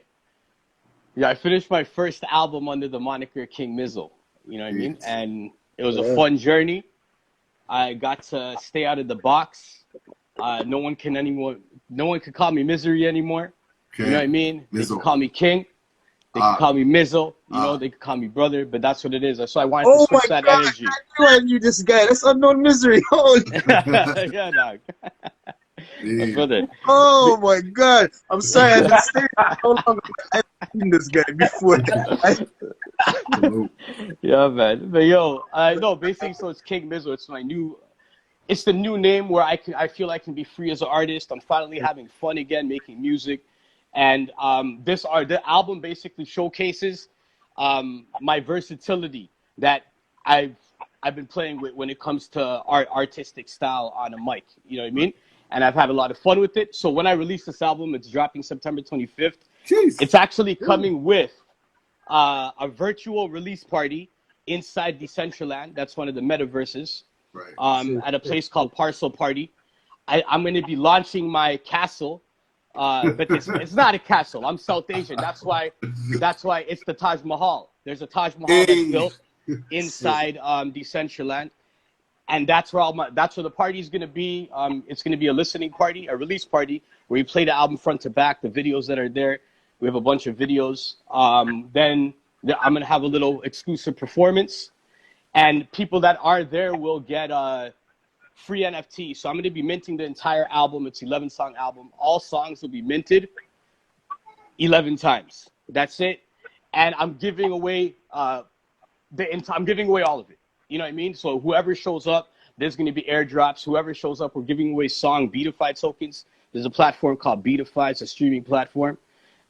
S2: first album under the moniker King Mizzle. You know what I mean? And it was a fun journey. I got to stay out of the box. No one could call me Misery anymore. Okay. You know what I mean? Mizzle. They can call me King. They can call me Mizzle. They can call me brother, but that's what it is. So I wanted to switch that energy.
S4: I knew this guy. That's Unknown Misery. Holy.
S2: Yeah, dog. Yeah. Brother.
S4: Oh my God! I'm sorry. I've been staring so long. I've seen this guy before.
S2: Yeah, man. But yo, no, basically, so it's King Mizzle. It's the new name where I feel I can be free as an artist. I'm finally having fun again, making music, and the album basically showcases my versatility that I've been playing with when it comes to artistic style on a mic. You know what I mean? And I've had a lot of fun with it. So when I release this album, it's dropping September 25th. Jeez. It's actually coming with a virtual release party inside Decentraland. That's one of the metaverses. Right. At a place called Parcel Party. I'm going to be launching my castle, but it's not a castle. I'm South Asian. That's why it's the Taj Mahal. There's a Taj Mahal that's built inside Decentraland. And that's where the party's gonna be. It's gonna be a listening party, a release party, where we play the album front to back, the videos that are there. We have a bunch of videos. Then I'm gonna have a little exclusive performance, and people that are there will get free NFTs. So I'm gonna be minting the entire album. It's 11-song album. All songs will be minted 11 times. That's it. And I'm giving away I'm giving away all of it. You know what I mean? So whoever shows up, there's going to be airdrops. Whoever shows up, we're giving away song Beatify tokens. There's a platform called Beatify. It's a streaming platform.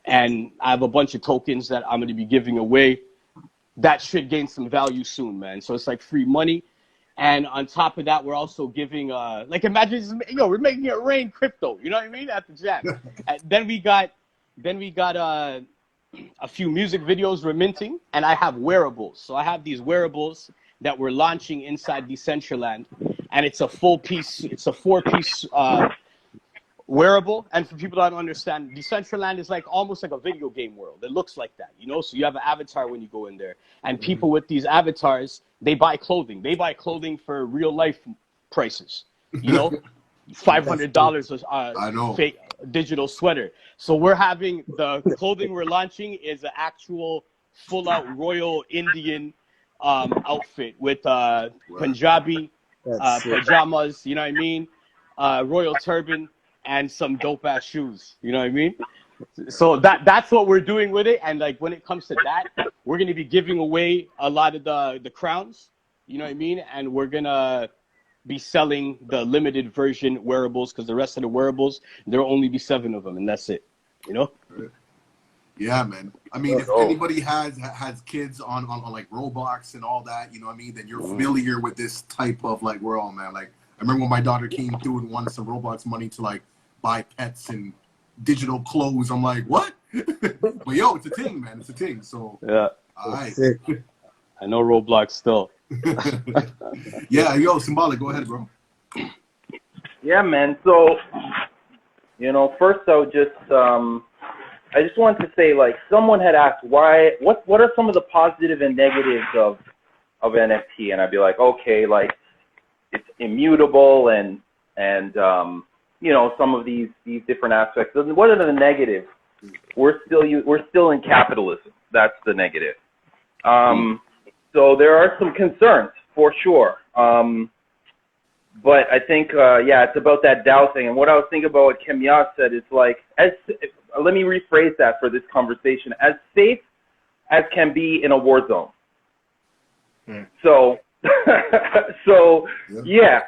S2: And I have a bunch of tokens that I'm going to be giving away. That should gain some value soon, man. So it's like free money. And on top of that, we're also giving, like imagine, we're making it rain crypto. You know what I mean? At the jam. And then we got Then we got a few music videos we're minting, and I have wearables. So I have these wearables that we're launching inside Decentraland, and it's a it's a 4-piece wearable. And for people that don't understand, Decentraland is like almost like a video game world. It looks like that, you know? So you have an avatar when you go in there, and people with these avatars, they buy clothing. They buy clothing for real life prices, you know? $500 a fake digital sweater. So we're having the clothing we're launching is an actual full-out Royal Indian outfit with Punjabi pajamas, you know what I mean? Royal turban and some dope-ass shoes, you know what I mean? So that's what we're doing with it. And like when it comes to that, we're going to be giving away a lot of the crowns, you know what I mean? And we're going to be selling the limited version wearables, because the rest of the wearables, there'll only be 7 of them, and that's it, you know?
S1: Yeah, man. I mean, if anybody has kids on like Roblox and all that, you know what I mean, then you're familiar with this type of like world, man. Like I remember when my daughter came through and wanted some Roblox money to like buy pets and digital clothes. I'm like, what? But yo, it's a thing, man. It's a thing. So
S2: yeah,
S1: all right.
S2: I know Roblox still.
S1: Yeah, yo, Symbolic, go ahead, bro.
S3: Yeah, man. So, you know, first I just wanted to say, like, someone had asked what are some of the positive and negatives of NFT, and I'd be like, okay, like it's immutable and you know, some of these different aspects. What are the negatives? We're still in capitalism. That's the negative. So there are some concerns for sure. But I think, yeah, it's about that DAO thing. And what I was thinking about what Camille said is like, let me rephrase that for this conversation, as safe as can be in a war zone. So, yeah,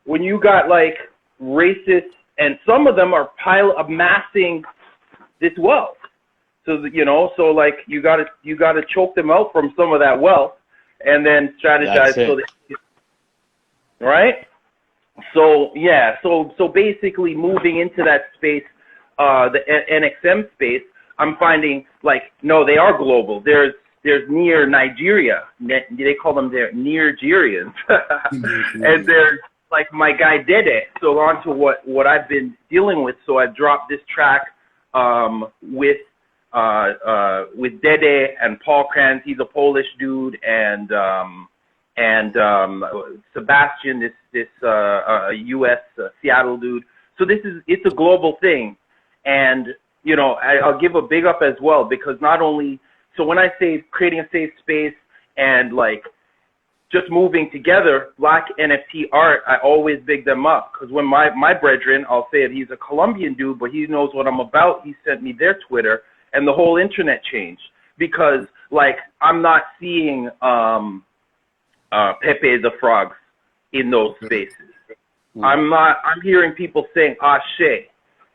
S3: when you got like racists, and some of them are amassing this wealth. So, you know, so like you gotta choke them out from some of that wealth, and then strategize so that, right? So yeah, so basically moving into that space, the NXM space, I'm finding like, no, they are global. There's near Nigeria, they call them their Nigerians, and there's like my guy Dede. So on to what I've been dealing with. So I've dropped this track with Dede and Paul Kranz. He's a Polish dude, and Sebastian, this U.S. Seattle dude. So it's a global thing, and you know, I'll give a big up as well, because not only, so when I say creating a safe space and like just moving together, Black NFT art, I always big them up, because when my brethren, I'll say it, he's a Colombian dude, but he knows what I'm about. He sent me their Twitter, and the whole internet changed, because like I'm not seeing Pepe the Frogs in those spaces. I'm hearing people saying "Ashe,"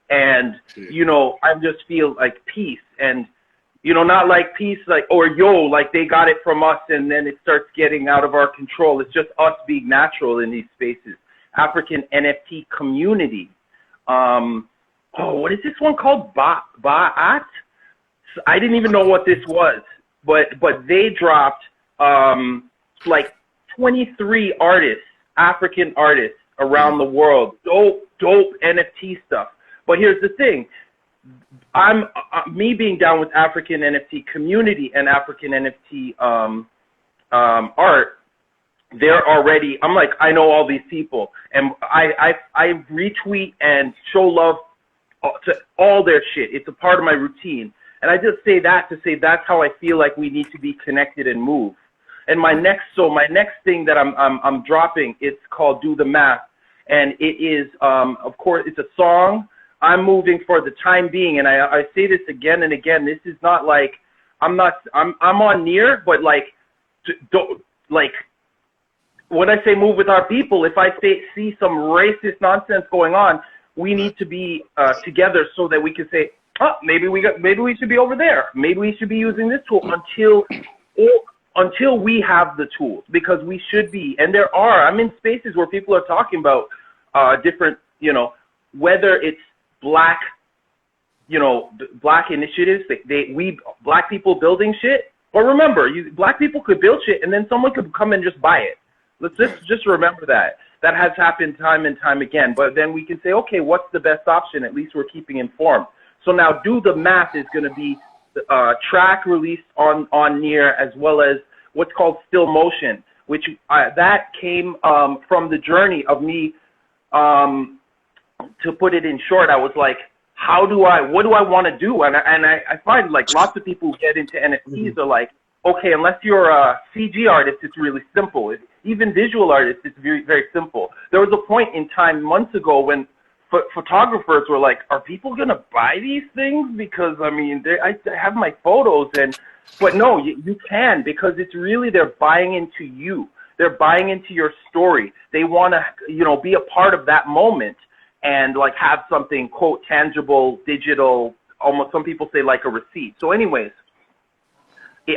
S3: and you know, I just feel like peace, and you know, not like peace, like, or yo, like they got it from us and then it starts getting out of our control. It's just us being natural in these spaces. African NFT community. What is this one called? Ba'at? I didn't even know what this was, but they dropped like 23 artists, African artists around the world. Dope NFT stuff. But here's the thing. Me being down with African NFT community and African NFT art, they're already, I'm like, I know all these people, and I retweet and show love to all their shit. It's a part of my routine, and I just say that to say that's how I feel like we need to be connected and move. And my next thing that I'm dropping, it's called Do the Math, and it is of course it's a song. I'm moving for the time being, and I say this again and again. This is not like I'm on near, but like when I say move with our people, if I see some racist nonsense going on, we need to be together so that we can say, oh, maybe we should be over there. Maybe we should be using this tool until we have the tools, because we should be. And I'm in spaces where people are talking about different, you know, whether it's Black black initiatives, we black people building shit. But remember, black people could build shit and then someone could come and just buy it. Let's just remember that. That has happened time and time again. But then we can say, okay, what's the best option? At least we're keeping informed. So now Do the Math is going to be track released on Near, as well as what's called Still Motion, which that came from the journey of me. To put it in short, I was like, what do I want to do? And I find like lots of people who get into NFTs are like, okay, unless you're a CG artist, it's really simple. Even visual artists, it's very, very simple. There was a point in time months ago when photographers were like, are people going to buy these things? Because, I mean, I have my photos. But no, you can, because it's really they're buying into you. They're buying into your story. They want to, be a part of that moment and, like, have something, quote, tangible, digital, almost some people say like a receipt. So anyways,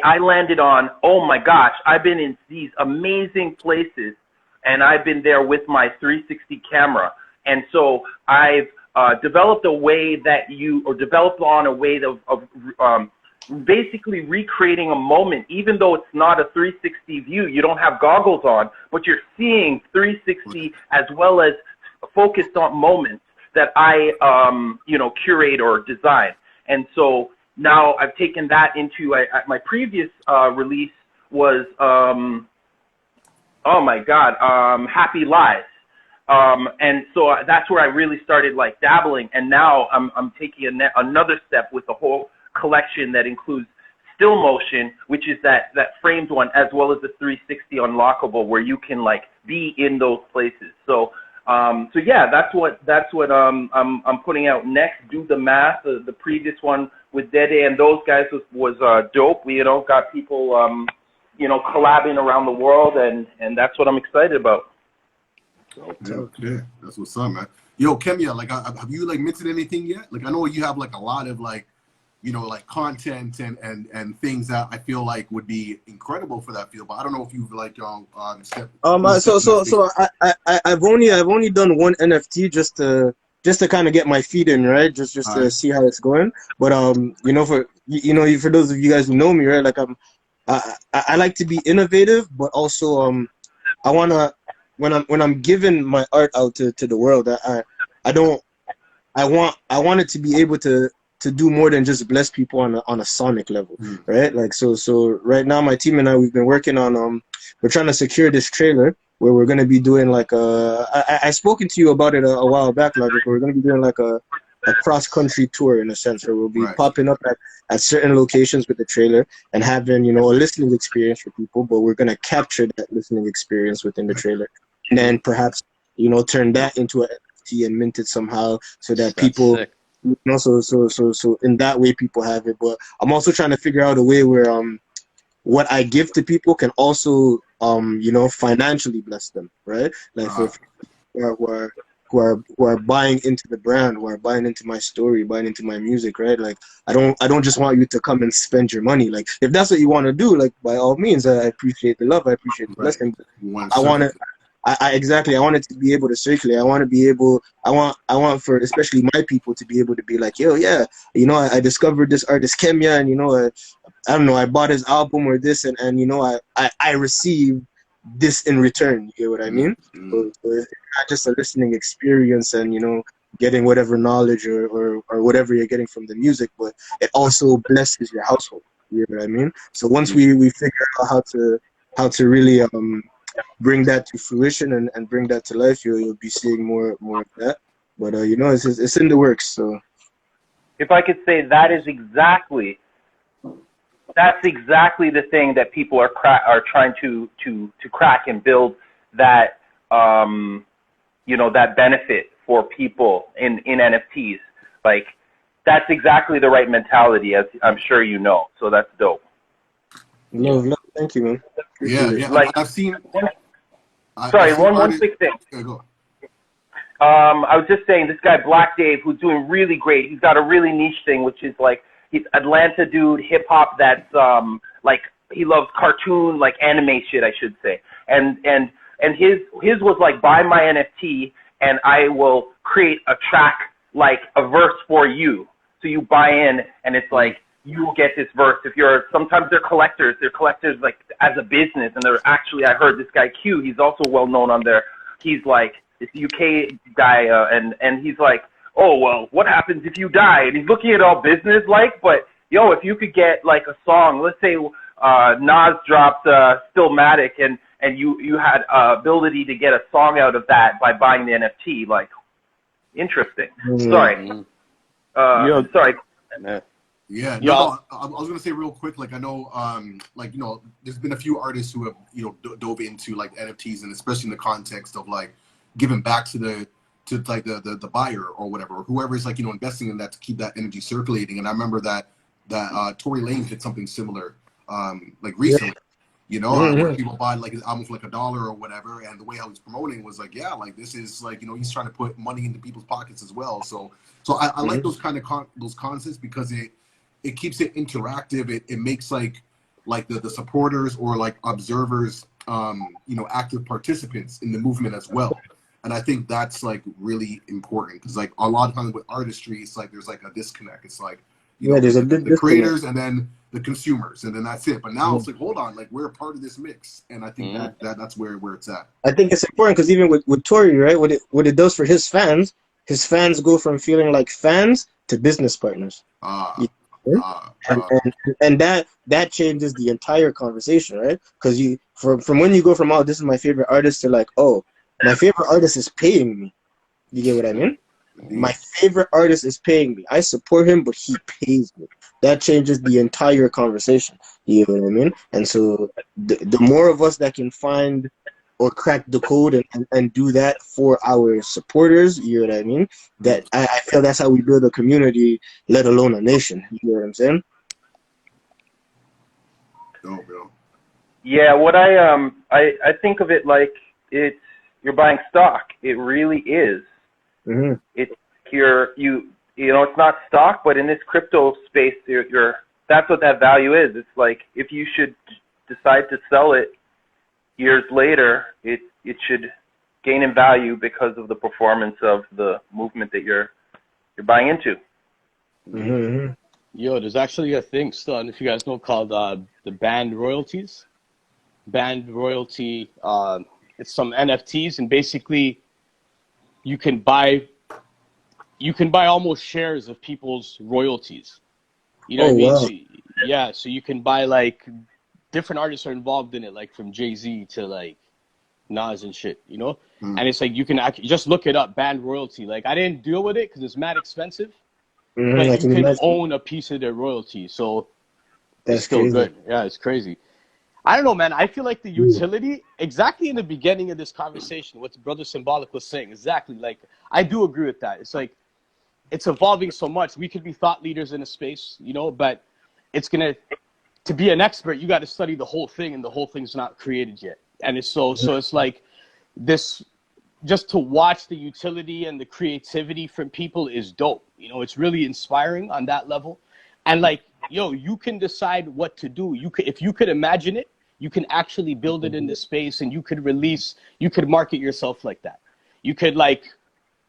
S3: I landed on, oh my gosh, I've been in these amazing places, and I've been there with my 360 camera. And so I've developed on a way of basically recreating a moment, even though it's not a 360 view. You don't have goggles on, but you're seeing 360 as well as focused on moments that I, curate or design. And so now I've taken that into my previous release was, Happy Lives. And so that's where I really started like dabbling. And now I'm taking another step with the whole collection that includes Still Motion, which is that framed one, as well as the 360 unlockable, where you can like be in those places. So yeah, that's what I'm putting out next. Do the Math. The previous one with Dede and those guys was dope. We got people collabing around the world, and that's what I'm excited about.
S1: Yeah, that's what's up, man. Yo, Camille, like, have you like minted anything yet? Like, I know you have like a lot of like, like content and things that I feel like would be incredible for that field, but I don't know if you've like
S4: I've only done one NFT just to kind of get my feet in, right? Just to see how it's going. But for those of you guys who know me, right? Like I like to be innovative, but also I wanna when I'm giving my art out to the world, I want it to be able to do more than just bless people on a sonic level, right? Like so right now my team and we've been working on we're trying to secure this trailer where we're gonna be doing like I spoken to you about it a while back, Logic. We're gonna be doing like a cross-country tour in a sense, where we'll be popping up at certain locations with the trailer and having a listening experience for people, but we're gonna capture that listening experience within the trailer, and then perhaps turn that into an NFT and mint it somehow so that people sick. So in that way people have it. But I'm also trying to figure out a way where what I give to people can also financially bless them, right? Like for who are buying into the brand, who are buying into my story, buying into my music, right? Like I don't just want you to come and spend your money. Like if that's what you want to do, like by all means, I appreciate the love, I appreciate the blessing. I want it. Exactly. I want it to be able to circulate. I want for especially my people to be able to be like, yo, yeah, I discovered this artist Kemya, and I don't know, I bought his album or this, and I received this in return. You know what I mean? So it's not just a listening experience and getting whatever knowledge or whatever you're getting from the music, but it also blesses your household. You know what I mean? So once we figure out how to really bring that to fruition and bring that to life, you'll be seeing more of that. But it's in the works. So
S3: if I could say, that's exactly the thing that people are trying to crack and build, that that benefit for people in NFTs. Like that's exactly the right mentality, as I'm sure you know. So that's dope.
S4: Love. Thank you, man.
S1: Yeah.
S3: Like
S1: I've seen.
S3: One quick thing.
S1: Yeah, go.
S3: I was just saying, this guy Black Dave, who's doing really great. He's got a really niche thing, which is like he's Atlanta dude, hip hop. That's like he loves cartoon, like anime shit, I should say. And his was like, buy my NFT and I will create a track, like a verse for you. So you buy in, and it's like, you will get this verse. Sometimes they're collectors like as a business, and they're actually, I heard this guy Q, he's also well known on there. He's like this UK guy, and he's like, oh, well, what happens if you die? And he's looking at all business like, but yo, if you could get like a song, let's say Nas dropped Stillmatic, and you had ability to get a song out of that by buying the NFT, like, interesting. Sorry. Sorry.
S1: Yeah, no, I was gonna say real quick, like I know, like there's been a few artists who have dove into like NFTs, and especially in the context of like giving back to the buyer or whatever, or whoever is like investing in that to keep that energy circulating. And I remember that Tory Lanez did something similar, like recently, where people buy like his album for like $1 or whatever, and the way how he's promoting was like, yeah, like this is like he's trying to put money into people's pockets as well. So I like those kind of those concepts because it keeps it interactive. It makes like the supporters or like observers, active participants in the movement as well. And I think that's like really important because like a lot of times with artistry, it's like there's like a disconnect. It's like
S4: there's
S1: the creators and then the consumers, and then that's it. But now it's like, hold on, like we're a part of this mix, and I think that's where it's at.
S4: I think it's important because even with Tory, right, what it does for his fans go from feeling like fans to business partners. And that changes the entire conversation, right? Because from when you go from, oh, this is my favorite artist, to like, oh, my favorite artist is paying me. You get what I mean? My favorite artist is paying me. I support him, but he pays me. That changes the entire conversation. You know what I mean? And so the more of us that can find or crack the code and do that for our supporters, you know what I mean? That I feel that's how we build a community, let alone a nation. You know what I'm saying?
S1: No, bro.
S3: Yeah, what I think of it like you're buying stock. It really is.
S4: Mm-hmm.
S3: It's it's not stock, but in this crypto space, that's what that value is. It's like if you should decide to sell it years later, it should gain in value because of the performance of the movement that you're buying into.
S4: Mm-hmm.
S2: Yo, there's actually a thing still, I don't know if you guys know, called the band royalties. Band royalty, it's some NFTs, and basically you can buy almost shares of people's royalties. You know what I mean?
S4: Wow.
S2: So you can buy like different artists are involved in it, like from Jay-Z to like Nas and shit, And it's like you can actually just look it up, band royalty. Like I didn't deal with it because it's mad expensive, but you can own a piece of their royalty, so it's still crazy. Good. Yeah, it's crazy. I don't know, man. I feel like the utility, exactly in the beginning of this conversation, what Brother Symbolic was saying, exactly. Like I do agree with that. It's like it's evolving so much. We could be thought leaders in a space, but it's to be an expert, you got to study the whole thing, and the whole thing's not created yet. And it's so it's like this, just to watch the utility and the creativity from people is dope. It's really inspiring on that level. And like, yo, you can decide what to do. If you could imagine it, you can actually build it in this space, and you could market yourself like that. You could like,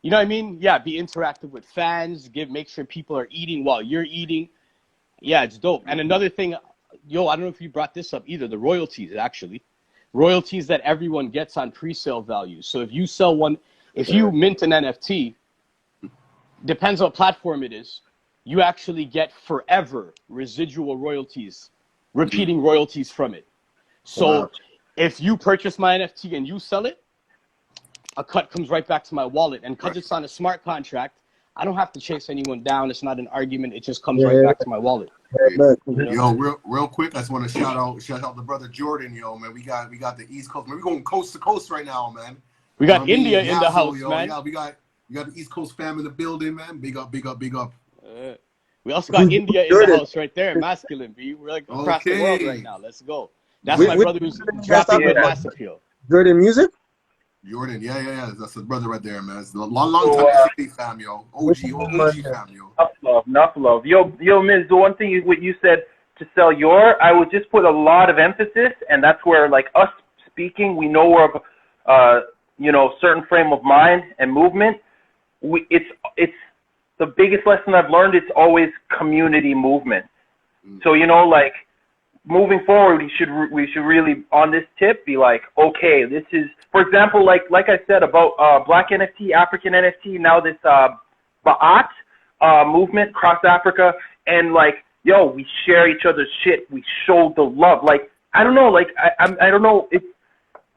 S2: you know what I mean? Yeah, be interactive with fans, make sure people are eating while you're eating. Yeah, it's dope. And another thing, yo, I don't know if you brought this up either, the royalties, actually. Royalties that everyone gets on pre-sale value. So if you if you mint an NFT, depends on what platform it is, you actually get forever residual royalties, repeating royalties from it. So if you purchase my NFT and you sell it, a cut comes right back to my wallet. And because it's on a smart contract, I don't have to chase anyone down. It's not an argument. It just comes right back to my wallet.
S1: Yo, real quick, I just want to shout out the brother Jordan, yo, man. We got the East Coast, man. We're going coast to coast right now, man.
S2: We got India in the house,
S1: yo,
S2: man.
S1: Yeah, we got the East Coast fam in the building, man. Big up.
S2: We also got India in the house right there, masculine, B. We're like across the world right now. Let's go. That's my brother who's dropping with mass appeal.
S4: Jordan Music?
S1: Jordan, yeah. That's his brother right there, man. It's a long time fam, yo. OG fam, yo.
S3: Enough love. Yo, Miz, the one thing what you said to sell I would just put a lot of emphasis, and that's where, like, us speaking, we know we're of, certain frame of mind and movement. It's the biggest lesson I've learned, it's always community movement. So, you know, like, moving forward, we should really, on this tip, be like, okay, this is, for example, like I said about Black NFT, African NFT, now this Ba'at movement across Africa, and like, yo, we share each other's shit, we show the love. Like, I don't know, like, I don't know, it's,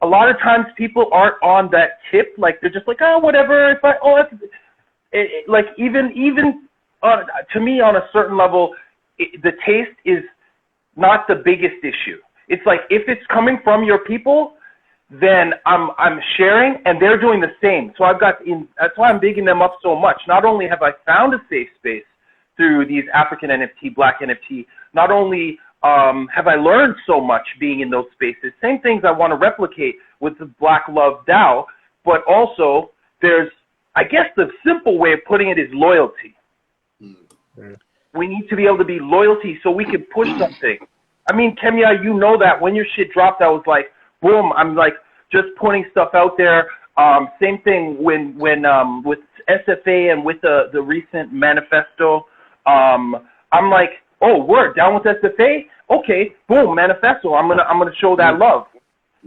S3: a lot of times people aren't on that tip, like, they're just like, oh, whatever, if I, oh, it's, like, even to me, on a certain level, the taste is not the biggest issue. It's like, if it's coming from your people, then I'm sharing, and they're doing the same. So that's why I'm bigging them up so much. Not only have I found a safe space through these African NFT, Black NFT, not only have I learned so much being in those spaces, same things I want to replicate with the Black Love DAO, but also there's, I guess the simple way of putting it is loyalty. We need to be able to be loyalty so we can push something. I mean, Camille, you know that when your shit dropped, I was like, boom, I'm like just putting stuff out there. Same thing when with SFA and with the recent manifesto. I'm like, oh, word, down with SFA? Okay, boom, manifesto. I'm gonna show that love.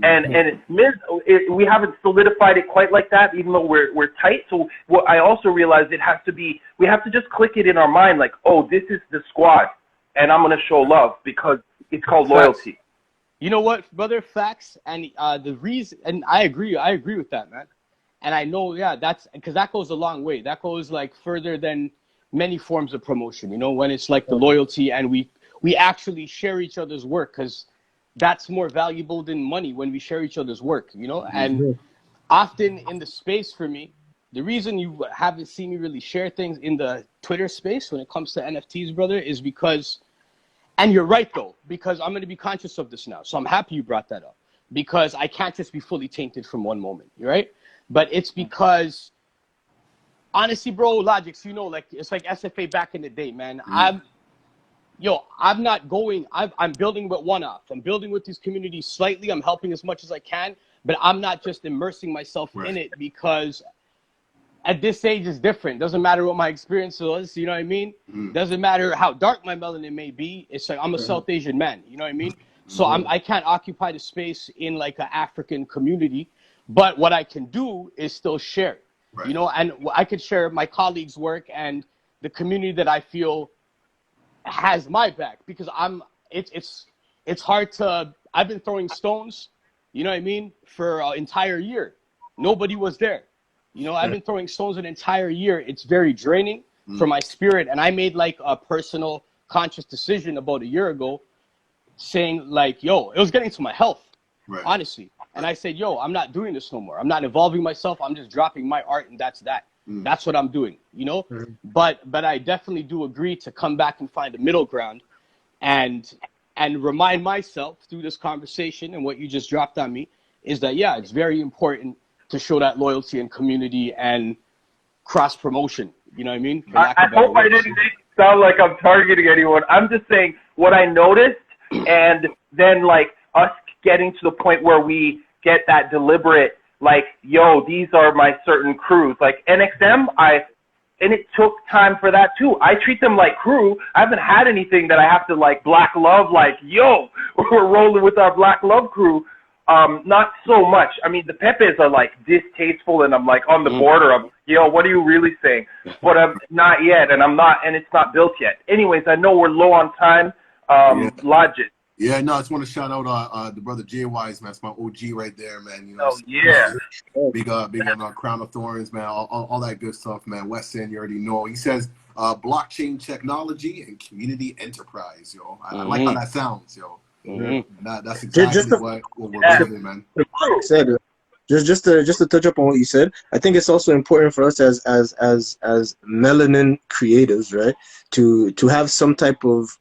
S3: And we haven't solidified it quite like that, even though we're tight. So what I also realized, we have to just click it in our mind, like, oh, this is the squad, and I'm gonna show love because it's called loyalty.
S2: You know what, brother? Facts. And the reason, and I agree with that, man. And I know, yeah, that's because that goes a long way. That goes like further than many forms of promotion. You know, when it's like the loyalty, and we actually share each other's work, because that's more valuable than money when we share each other's work, you know? And often in the space for me, the reason you haven't seen me really share things in the Twitter space when it comes to NFTs, brother, is because, and you're right though, because I'm going to be conscious of this now. So I'm happy you brought that up, because I can't just be fully tainted from one moment, right? But it's because, honestly, bro, Logics, you know, like, it's like SFA back in the day, man. I'm building with one-off. I'm building with these communities slightly. I'm helping as much as I can, but I'm not just immersing myself in it, because at this age it's different. Doesn't matter what my experience was, you know what I mean? Doesn't matter how dark my melanin may be. It's like, I'm a South Asian man, you know what I mean? So I can't occupy the space in like an African community, but what I can do is still share, you know, and I could share my colleagues' work and the community that I feel has my back, because it's hard to, I've been throwing stones, you know what I mean, for an entire year. Nobody was there. You know, I've been throwing stones an entire year. It's very draining for my spirit. And I made like a personal conscious decision about a year ago saying like, yo, it was getting to my health, honestly. And I said, yo, I'm not doing this no more. I'm not involving myself. I'm just dropping my art, and that's that. That's what I'm doing, you know? But I definitely do agree to come back and find a middle ground and remind myself through this conversation and what you just dropped on me is that, yeah, it's very important to show that loyalty and community and cross promotion. You know what I mean?
S3: I hope I didn't make it sound like I'm targeting anyone. I'm just saying what I noticed, and then like us getting to the point where we get that deliberate, like, yo, these are my certain crews. Like NXM, and it took time for that too. I treat them like crew. I haven't had anything that I have to like Black Love, like, yo, we're rolling with our Black Love crew. Not so much. I mean, the Pepes are like distasteful, and I'm like on the border of, yo, what are you really saying? But I'm not yet, and it's not built yet. Anyways, I know we're low on time. Logic.
S1: Yeah, no, I just want to shout out the brother Jay Wise, man. It's my OG right there, man. You know, big on Crown of Thorns, man. All that good stuff, man. West End, you already know. He says blockchain technology and community enterprise, yo. I like how that sounds, yo. That's exactly what we're building, man.
S4: Said, just to touch up on what you said, I think it's also important for us as melanin creatives, right, to have some type of,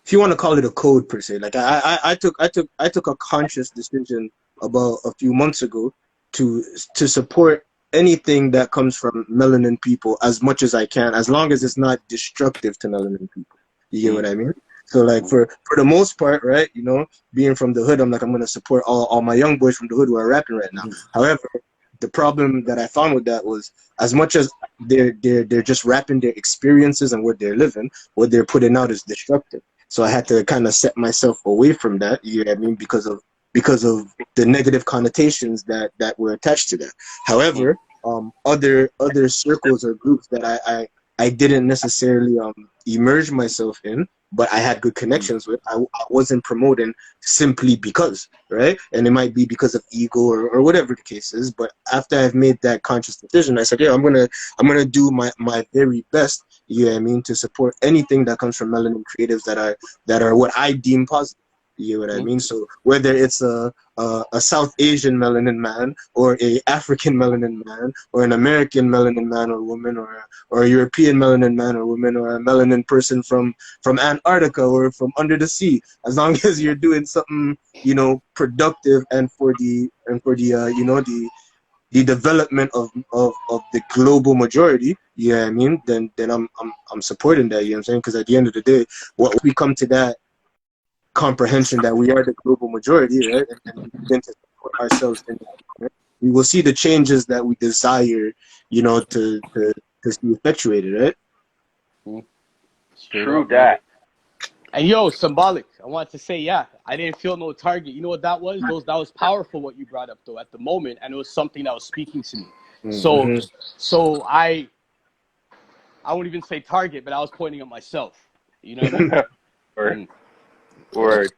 S4: if you want to call it a code per se. Like I took a conscious decision about a few months ago to support anything that comes from melanin people as much as I can, as long as it's not destructive to melanin people. You get what I mean? So like for the most part, right, you know, being from the hood, I'm going to support all my young boys from the hood who are rapping right now. However, the problem that I found with that was, as much as they're just wrapping their experiences and what they're living, what they're putting out is destructive. So I had to kind of set myself away from that, you know what I mean, because of the negative connotations that were attached to that. However, other circles or groups that I didn't necessarily emerge myself in, but I had good connections with, I wasn't promoting simply because, right? And it might be because of ego or whatever the case is. But after I've made that conscious decision, I said, yeah, I'm gonna do my very best, you know what I mean, to support anything that comes from melanin creatives that are what I deem positive. You know what I mean? So whether it's a South Asian melanin man, or a African melanin man, or an American melanin man or woman, or a European melanin man or woman, or a melanin person from Antarctica or from under the sea, as long as you're doing something, you know, productive and for the you know, the development of the global majority, you know what I mean, then I'm supporting that, you know what I'm saying? Because at the end of the day, what we come to that comprehension that we are the global majority, right? And we begin to support ourselves in that, right? We will see the changes that we desire, you know, to see effectuated, right?
S3: True that.
S2: And yo, Symbolic, I wanted to say, yeah, I didn't feel no target. You know what that was? That was powerful what you brought up though at the moment, and it was something that was speaking to me. So I won't even say target, but I was pointing at myself. You know what I mean?
S3: Word. Word.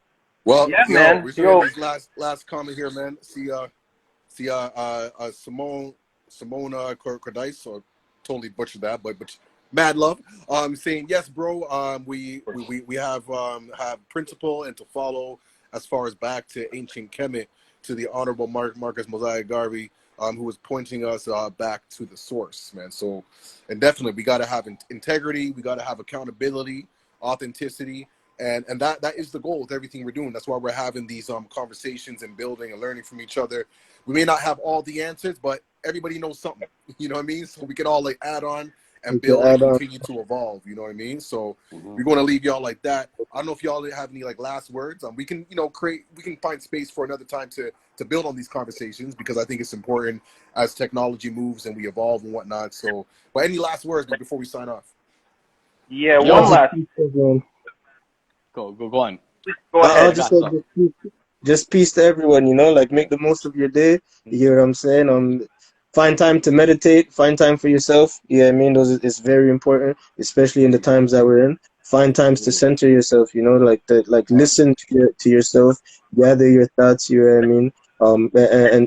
S1: Well,
S3: yeah,
S1: yo,
S3: man.
S1: we're doing this last comment here, man. Simone Cordice, or totally butchered that, but mad love. Saying yes, bro. We have principle and to follow as far as back to ancient Kemet, to the honorable Marcus Mosiah Garvey, who was pointing us back to the source, man. So, and definitely we got to have integrity, we got to have accountability, authenticity. And that is the goal with everything we're doing. That's why we're having these conversations and building and learning from each other. We may not have all the answers, but everybody knows something. You know what I mean? So we can all like add on and build and continue to evolve. You know what I mean? So we're going to leave y'all like that. I don't know if y'all have any like last words. We can, you know, we can find space for another time to build on these conversations, because I think it's important as technology moves and we evolve and whatnot. So, but any last words before we sign off?
S3: Yeah, one last.
S2: Go on.
S3: Go ahead.
S4: I'll just say just peace to everyone, you know, like make the most of your day. You hear what I'm saying? Find time to meditate, find time for yourself. Yeah, I mean, it's very important, especially in the times that we're in. Find times to center yourself, you know, like listen to yourself, gather your thoughts, you know what I mean?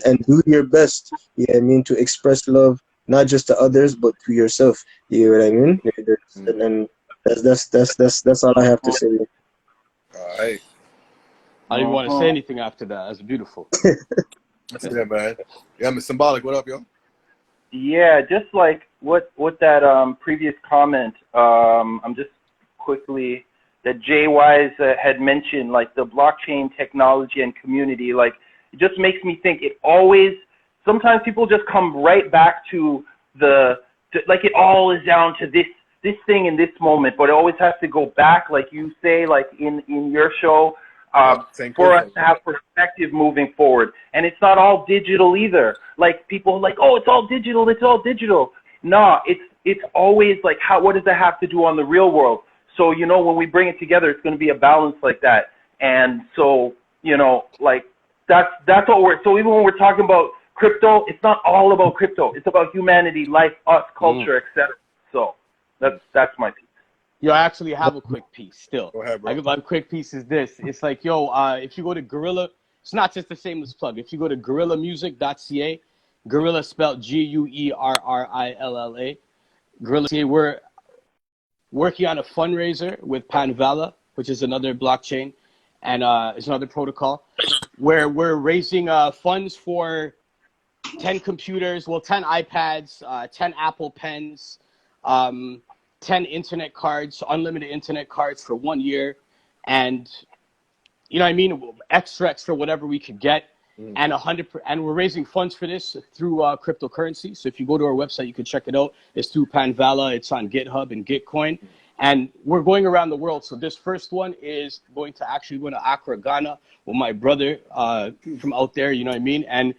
S4: And do your best, you know what I mean, to express love, not just to others, but to yourself. You know what I mean? And that's all I have to say.
S1: All right.
S2: I don't even want to say anything after that. That's beautiful.
S1: That's it, man. Yeah, I'm Symbolic. What up, yo?
S3: Yeah, just like what that previous comment, I'm just quickly, that Jay Wise had mentioned, like the blockchain technology and community, like it just makes me think sometimes people just come right back to like it all is down to this thing in this moment, but it always has to go back, like you say, like in your show, for us to have perspective moving forward. And it's not all digital either. Like people are like, oh, it's all digital. No, it's always like, what does that have to do on the real world? So, you know, when we bring it together, it's going to be a balance like that. And so, you know, like that's what so even when we're talking about crypto, it's not all about crypto. It's about humanity, life, us, culture, etc. So that's my piece.
S2: Yo, I actually have a quick piece still.
S1: Go ahead, bro.
S2: My quick piece is this. It's like, yo, if you go to Gorilla, it's not just a shameless plug. If you go to gorillamusic.ca, Gorilla spelled Guerrilla, Gorilla, we're working on a fundraiser with Panvala, which is another blockchain, and it's another protocol, where we're raising funds for 10 computers, 10 iPads, 10 Apple Pens, 10 internet cards, unlimited internet cards for 1 year, and you know what I mean, extra whatever we could get, and and we're raising funds for this through cryptocurrency. So if you go to our website, you can check it out. It's through Panvala. It's on GitHub and Gitcoin, And we're going around the world. So this first one is going to Accra, Ghana, with my brother from out there. You know what I mean? And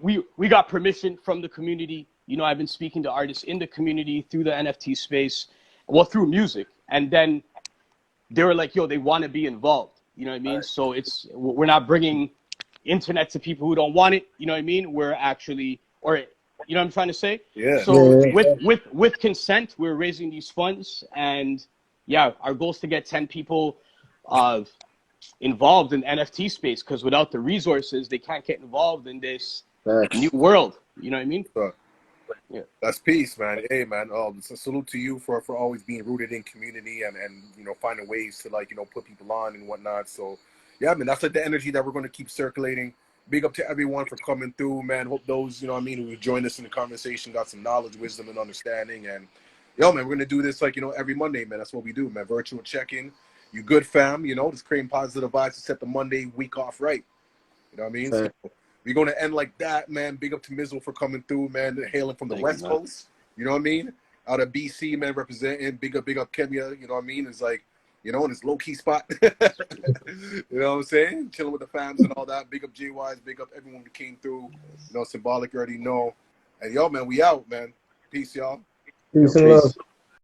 S2: we got permission from the community. You know, I've been speaking to artists in the community through the NFT space, well, through music. And then they were like, yo, they want to be involved. You know what I mean? Right. So we're not bringing internet to people who don't want it. You know what I mean? We're actually, or you know what I'm trying to say?
S1: Yeah.
S2: So with consent, we're raising these funds, and yeah, our goal is to get 10 people involved in the NFT space, because without the resources, they can't get involved in this new world. You know what I mean?
S1: Yeah. That's peace, man. Hey, man. It's a salute to you for always being rooted in community and you know, finding ways to, like, you know, put people on and whatnot. So yeah, man, that's like the energy that we're going to keep circulating. Big up to everyone for coming through, man. Hope those, you know what I mean, who joined us in the conversation got some knowledge, wisdom, and understanding. And yo, man, we're going to do this, like, you know, every Monday, man. That's what we do, man. Virtual check-in. You good, fam. You know, just creating positive vibes to set the Monday week off right. You know what I mean? So we're going to end like that, man. Big up to Mizzle for coming through, man. Hailing from the West Coast. You know what I mean? Out of BC, man, representing. Big up Camille. You know what I mean? It's like, you know, in this low-key spot. You know what I'm saying? Chilling with the fams and all that. Big up JYs. Big up everyone who came through. You know, Symbolic, you already know. And yo, man, we out, man. Peace, y'all.
S4: Peace and love.